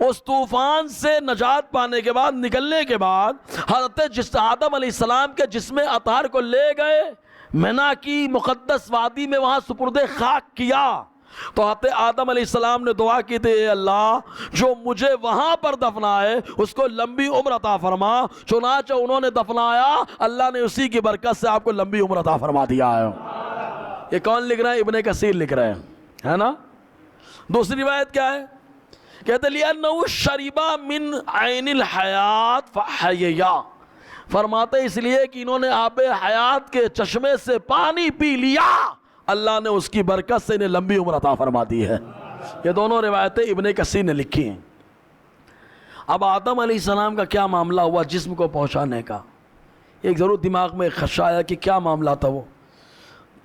اس طوفان سے نجات پانے کے بعد، نکلنے کے بعد حضرت آدم علیہ السلام کے جسم اطہر کو لے گئے منا کی مقدس وادی میں، وہاں سپرد خاک کیا، تو حضرت آدم علیہ السلام نے دعا کی تھی اے اللہ جو مجھے وہاں پر دفنائے اس کو لمبی عمر عطا فرما، چنانچہ انہوں نے دفنایا، اللہ نے اسی کی برکت سے آپ کو لمبی عمر عطا فرما دیا ہے۔ یہ کون لکھ رہا ہے؟ ابن کثیر لکھ رہے ہیں، ہے نا۔ دوسری روایت کیا ہے؟ کہتے لِأَنَّهُ شَرِبَ مِنْ عَيْنِ الْحَيَاةِ فَحَيَّا، فرماتے اس لیے کہ انہوں نے آب حیات کے چشمے سے پانی پی لیا، اللہ نے اس کی برکت سے انہیں لمبی عمر عطا فرما دی ہے۔ یہ دونوں روایتیں ابن کثیر نے لکھی ہیں۔ اب آدم علیہ السلام کا کیا معاملہ ہوا جسم کو پہنچانے کا؟ ایک ضرور دماغ میں خدشہ آیا کہ کیا معاملہ تھا وہ،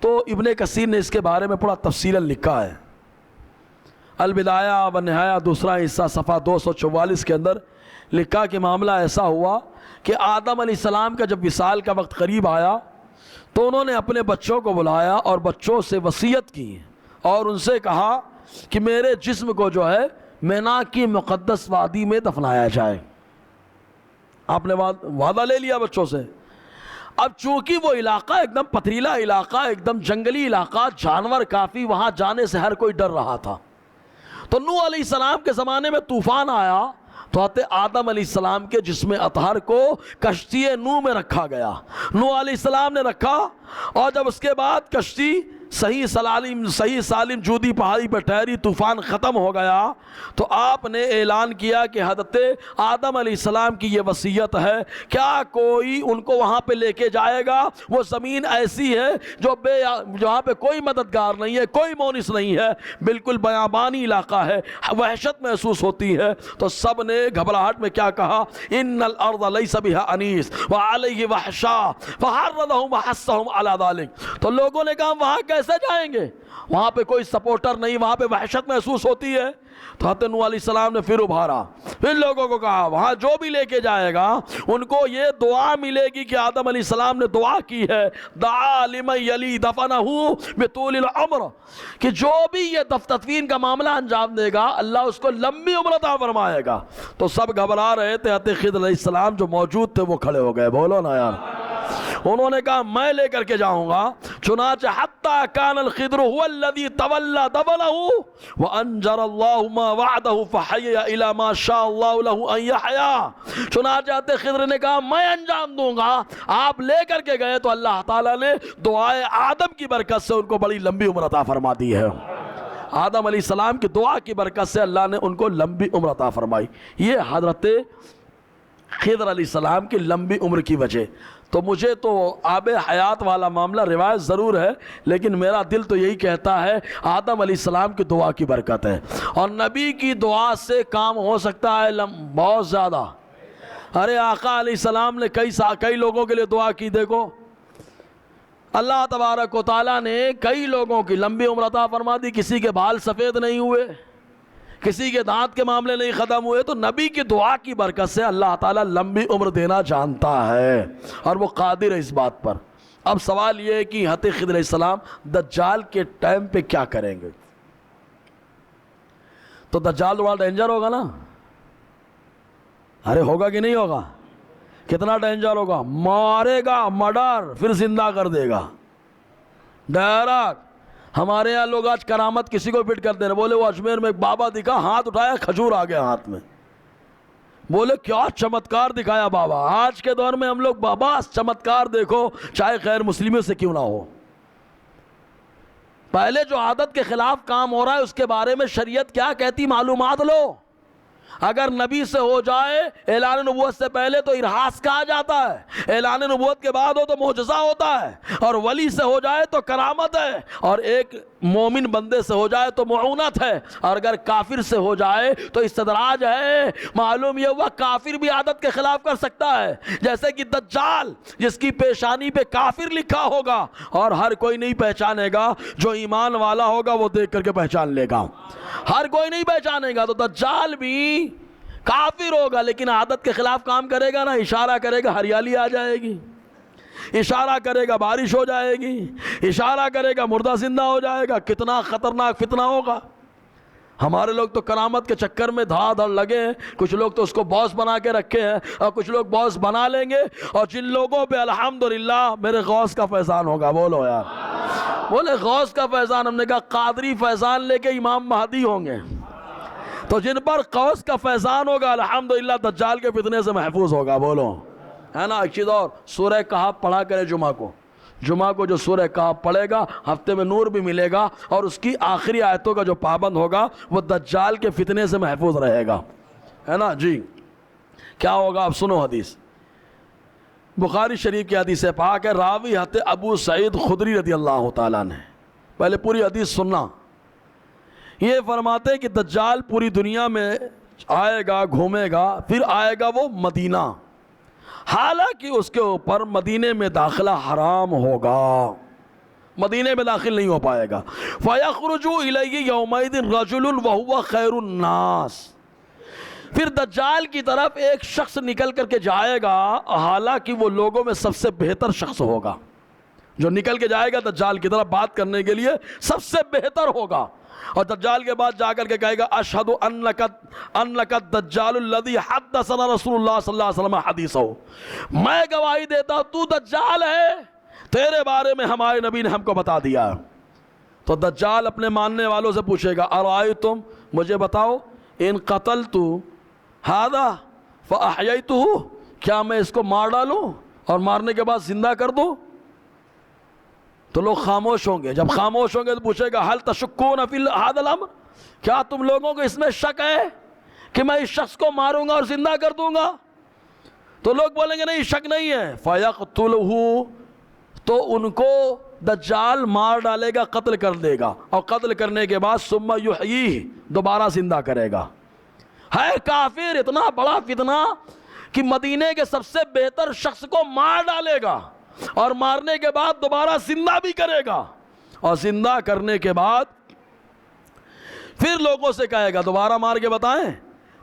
تو ابن کثیر نے اس کے بارے میں پورا تفصیلاً لکھا ہے۔ البدایہ والنہایہ دوسرا حصہ صفحہ 244 کے اندر لکھا کہ معاملہ ایسا ہوا کہ آدم علیہ السلام کا جب وصال کا وقت قریب آیا تو انہوں نے اپنے بچوں کو بلایا اور بچوں سے وصیت کی اور ان سے کہا کہ میرے جسم کو جو ہے مینا کی مقدس وادی میں دفنایا جائے۔ آپ نے وعدہ لے لیا بچوں سے۔ اب چونکہ وہ علاقہ ایک دم پتھریلا علاقہ، ایک دم جنگلی علاقہ، جانور کافی، وہاں جانے سے ہر کوئی ڈر رہا تھا، تو نوح علیہ السلام کے زمانے میں طوفان آیا تو حضرت آدم علیہ السلام کے جسم اطہر کو کشتی نوح میں رکھا گیا، نوح علیہ السلام نے رکھا، اور جب اس کے بعد کشتی صحیح سالم جودی پہاڑی پر ٹھہری، طوفان ختم ہو گیا، تو آپ نے اعلان کیا کہ حضرت آدم علیہ السلام کی یہ وصیت ہے، کیا کوئی ان کو وہاں پہ لے کے جائے گا؟ وہ زمین ایسی ہے جہاں پہ کوئی مددگار نہیں ہے، کوئی مونس نہیں ہے، بالکل بیابانی علاقہ ہے، وحشت محسوس ہوتی ہے۔ تو سب نے گھبراہٹ میں کیا کہا؟ ان الارض لیس بها انیس وعلیہ وحشا فحرضهم وحثهم علی ذلک، تو لوگوں نے کہا وہاں کیسے جائیں گے، وہاں پہ کوئی سپورٹر نہیں، وہاں پہ وحشت محسوس ہوتی ہے۔ تو حضرت نوح علیہ السلام نے پھر ابھارا، پھر لوگوں کو کہا وہاں جو بھی لے کے جائے گا ان کو یہ دعا ملے گی کہ آدم علیہ السلام نے دعا کی ہے، دعا لمن یلی دفنہ بطول العمر، کہ جو بھی یہ تدفین کا معاملہ انجام دے گا اللہ اس کو لمبی عمر عطا فرمائے گا۔ تو سب گھبرا رہے تھے، حضرت خضر علیہ السلام جو موجود تھے وہ کھڑے ہو گئے، بولو نا یار۔ انہوں نے کہا میں لے کر کے جاؤں گا، چنانچہ حتی کان الخضر هو الذي تولى دفنه وانجر الله ما وعده فحيى الى ما شاء الله له ان يحيى، چنانچہ خضر نے کہا میں انجام دوں گا، آپ لے کر کے گئے تو اللہ تعالیٰ نے دعائے آدم کی برکت سے ان کو بڑی لمبی عمر عطا فرما دی ہے۔ آدم علیہ السلام کی دعا کی برکت سے اللہ نے ان کو لمبی عمر عطا فرمائی۔ یہ حضرت خضر علیہ السلام کی لمبی عمر کی وجہ۔ تو مجھے تو آب حیات والا معاملہ روایت ضرور ہے، لیکن میرا دل تو یہی کہتا ہے آدم علیہ السلام کی دعا کی برکت ہے، اور نبی کی دعا سے کام ہو سکتا ہے بہت زیادہ۔ ارے آقا علیہ السلام نے کئی لوگوں کے لیے دعا کی، دیکھو اللہ تبارک و تعالیٰ نے کئی لوگوں کی لمبی عمر عطا فرما دی، کسی کے بال سفید نہیں ہوئے، کسی کے دانت کے معاملے نہیں ختم ہوئے، تو نبی کی دعا کی برکت سے اللہ تعالیٰ لمبی عمر دینا جانتا ہے اور وہ قادر ہے اس بات پر۔ اب سوال یہ ہے کہ حضرت خضر علیہ السلام دجال کے ٹائم پہ کیا کریں گے؟ تو دجال بڑا ڈینجر ہوگا نا، ارے ہوگا کہ نہیں ہوگا؟ کتنا ڈینجر ہوگا، مارے گا مرڈر پھر زندہ کر دے گا ڈائریکٹ۔ ہمارے یہاں لوگ آج کرامت کسی کو فٹ کر دے رہے، بولے وہ اجمیر میں ایک بابا دکھا، ہاتھ اٹھایا کھجور آ گیا ہاتھ میں، بولے کیا چمتکار دکھایا بابا۔ آج کے دور میں ہم لوگ بابا چمتکار دیکھو چاہے غیر مسلموں سے کیوں نہ ہو، پہلے جو عادت کے خلاف کام ہو رہا ہے اس کے بارے میں شریعت کیا کہتی معلومات لو۔ اگر نبی سے ہو جائے اعلان نبوت سے پہلے تو ارہاس کہا جاتا ہے، اعلان نبوت کے بعد ہو تو معجزہ ہوتا ہے، اور ولی سے ہو جائے تو کرامت ہے، اور ایک مومن بندے سے ہو جائے تو معونت ہے، اور اگر کافر سے ہو جائے تو استدراج ہے۔ معلوم یہ ہوا کافر بھی عادت کے خلاف کر سکتا ہے، جیسے کہ دجال جس کی پیشانی پہ کافر لکھا ہوگا اور ہر کوئی نہیں پہچانے گا، جو ایمان والا ہوگا وہ دیکھ کر کے پہچان لے گا، ہر کوئی نہیں پہچانے گا۔ تو دجال بھی کافر ہوگا لیکن عادت کے خلاف کام کرے گا نا، اشارہ کرے گا ہریالی آ جائے گی، اشارہ کرے گا بارش ہو جائے گی، اشارہ کرے گا مردہ زندہ ہو جائے گا۔ کتنا خطرناک فتنہ ہوگا۔ ہمارے لوگ تو کرامت کے چکر میں دھڑ دھڑ لگے ہیں، کچھ لوگ تو اس کو باس بنا کے رکھے ہیں، اور کچھ لوگ باس بنا لیں گے، اور جن لوگوں پہ الحمدللہ میرے غوث کا فیضان ہوگا، بولو یار، بولے غوث کا فیضان۔ ہم نے کہا قادری فیضان لے کے امام مہدی ہوں گے، تو جن پر غوث کا فیضان ہوگا الحمدللہ دجال کے فتنے سے محفوظ ہوگا، بولو ہے نا۔ ایک چیز اور، سورہ کہف پڑھا کرے جمعہ کو جو سورہ کہف پڑھے گا ہفتے میں نور بھی ملے گا، اور اس کی آخری آیتوں کا جو پابند ہوگا وہ دجال کے فتنے سے محفوظ رہے گا، ہے نا جی۔ کیا ہوگا اب سنو حدیث، بخاری شریف کی حدیث پاک ہے، راوی حضرت ابو سعید خدری رضی اللہ تعالیٰ نے، پہلے پوری حدیث سننا، یہ فرماتے کہ دجال پوری دنیا میں آئے گا، گھومے گا، پھر آئے گا وہ مدینہ، حالانکہ اس کے اوپر مدینے میں داخلہ حرام ہوگا، مدینے میں داخل نہیں ہو پائے گا۔ فَيَخْرُجُ إِلَيْهِ يَوْمَئِذٍ رَجُلٌ وَهُوَ خَيْرُ النَّاسِ، پھر دجال کی طرف ایک شخص نکل کر کے جائے گا، حالانکہ وہ لوگوں میں سب سے بہتر شخص ہوگا، جو نکل کے جائے گا دجال کی طرف بات کرنے کے لیے سب سے بہتر ہوگا، اور دجال کے بعد جا کر کے کہے گا اشہد انک الدجال الذی حدثنا رسول اللہ صلی اللہ علیہ وسلم حدیثہ، میں گواہی دیتا ہوں تو دجال ہے، تیرے بارے میں ہمارے نبی نے ہم کو بتا دیا۔ تو دجال اپنے ماننے والوں سے پوچھے گا ارائیتم، مجھے بتاؤ، ان قتلت ھذا فاحییتہ، کیا میں اس کو مار ڈالوں اور مارنے کے بعد زندہ کر دوں؟ تو لوگ خاموش ہوں گے، جب خاموش ہوں گے تو پوچھے گا حل تشکون فی ھذا الامر، کیا تم لوگوں کو اس میں شک ہے کہ میں اس شخص کو ماروں گا اور زندہ کر دوں گا؟ تو لوگ بولیں گے نہیں شک نہیں ہے، فیقتلہ، تو ان کو دجال مار ڈالے گا، قتل کر دے گا، اور قتل کرنے کے بعد ثم یحییہ، دوبارہ زندہ کرے گا۔ ہے کافر اتنا بڑا فتنہ کہ مدینے کے سب سے بہتر شخص کو مار ڈالے گا، اور مارنے کے بعد دوبارہ زندہ بھی کرے گا، اور زندہ کرنے کے بعد پھر لوگوں سے کہے گا دوبارہ مار کے بتائیں۔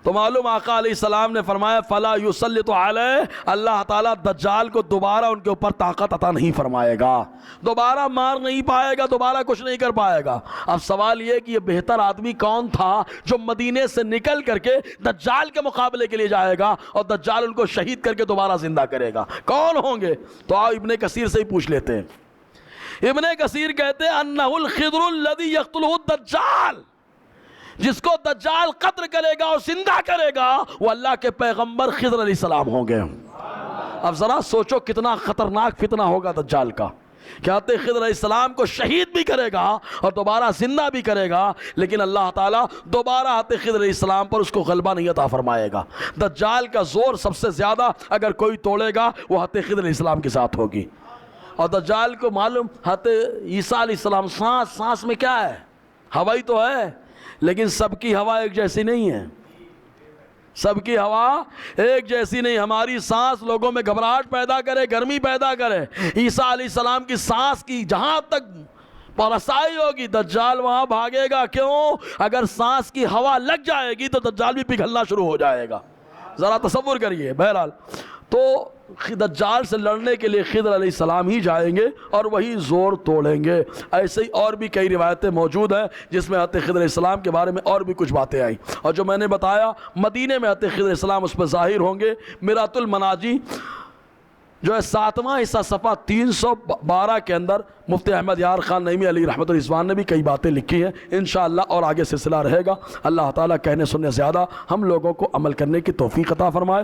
تو معلوم آقا علیہ السلام نے فرمایا فلا یسلط علیہ، اللہ تعالیٰ دجال کو دوبارہ ان کے اوپر طاقت عطا نہیں فرمائے گا، دوبارہ مار نہیں پائے گا، دوبارہ کچھ نہیں کر پائے گا۔ اب سوال یہ کہ یہ بہتر آدمی کون تھا جو مدینے سے نکل کر کے دجال کے مقابلے کے لیے جائے گا اور دجال ان کو شہید کر کے دوبارہ زندہ کرے گا؟ کون ہوں گے؟ تو آؤ ابن کثیر سے ہی پوچھ لیتے ہیں۔ ابن کثیر کہتے ہیں انہ الخضر الذی یقتلہ الدجال، جس کو دجال قتل کرے گا اور زندہ کرے گا وہ اللہ کے پیغمبر خضر علیہ السلام ہوں گے۔ اب ذرا سوچو کتنا خطرناک فتنہ ہوگا دجال کا، کیا خضر علیہ السلام کو شہید بھی کرے گا اور دوبارہ زندہ بھی کرے گا، لیکن اللہ تعالیٰ دوبارہ خضر علیہ السلام پر اس کو غلبہ نہیں عطا فرمائے گا۔ دجال کا زور سب سے زیادہ اگر کوئی توڑے گا وہ خضر علیہ السلام کے ساتھ ہوگی۔ اور دجال کو معلوم عیسیٰ علیہ السلام سانس میں کیا ہے؟ ہوا ہی تو ہے، لیکن سب کی ہوا ایک جیسی نہیں ہے، سب کی ہوا ایک جیسی نہیں۔ ہماری سانس لوگوں میں گھبراہٹ پیدا کرے، گرمی پیدا کرے، عیسیٰ علیہ السلام کی سانس کی جہاں تک رسائی ہوگی دجال وہاں بھاگے گا۔ کیوں؟ اگر سانس کی ہوا لگ جائے گی تو دجال بھی پگھلنا شروع ہو جائے گا، ذرا تصور کریے۔ بہرحال تو دجال سے لڑنے کے لیے خضر علیہ السلام ہی جائیں گے اور وہی زور توڑیں گے۔ ایسے ہی اور بھی کئی روایتیں موجود ہیں جس میں حضرت خضر علیہ السلام کے بارے میں اور بھی کچھ باتیں آئیں، اور جو میں نے بتایا مدینے میں حضرت خضر علیہ السلام اس پہ ظاہر ہوں گے۔ میرات المناجی جو ہے 7واں حصہ صفحہ 312 کے اندر مفتی احمد یار خان نعیمی علی رحمۃ الرضوان نے بھی کئی باتیں لکھی ہیں انشاءاللہ، اور آگے سلسلہ رہے گا۔ اللہ تعالیٰ کہنے سننے زیادہ ہم لوگوں کو عمل کرنے کی توفیق عطا فرمائے۔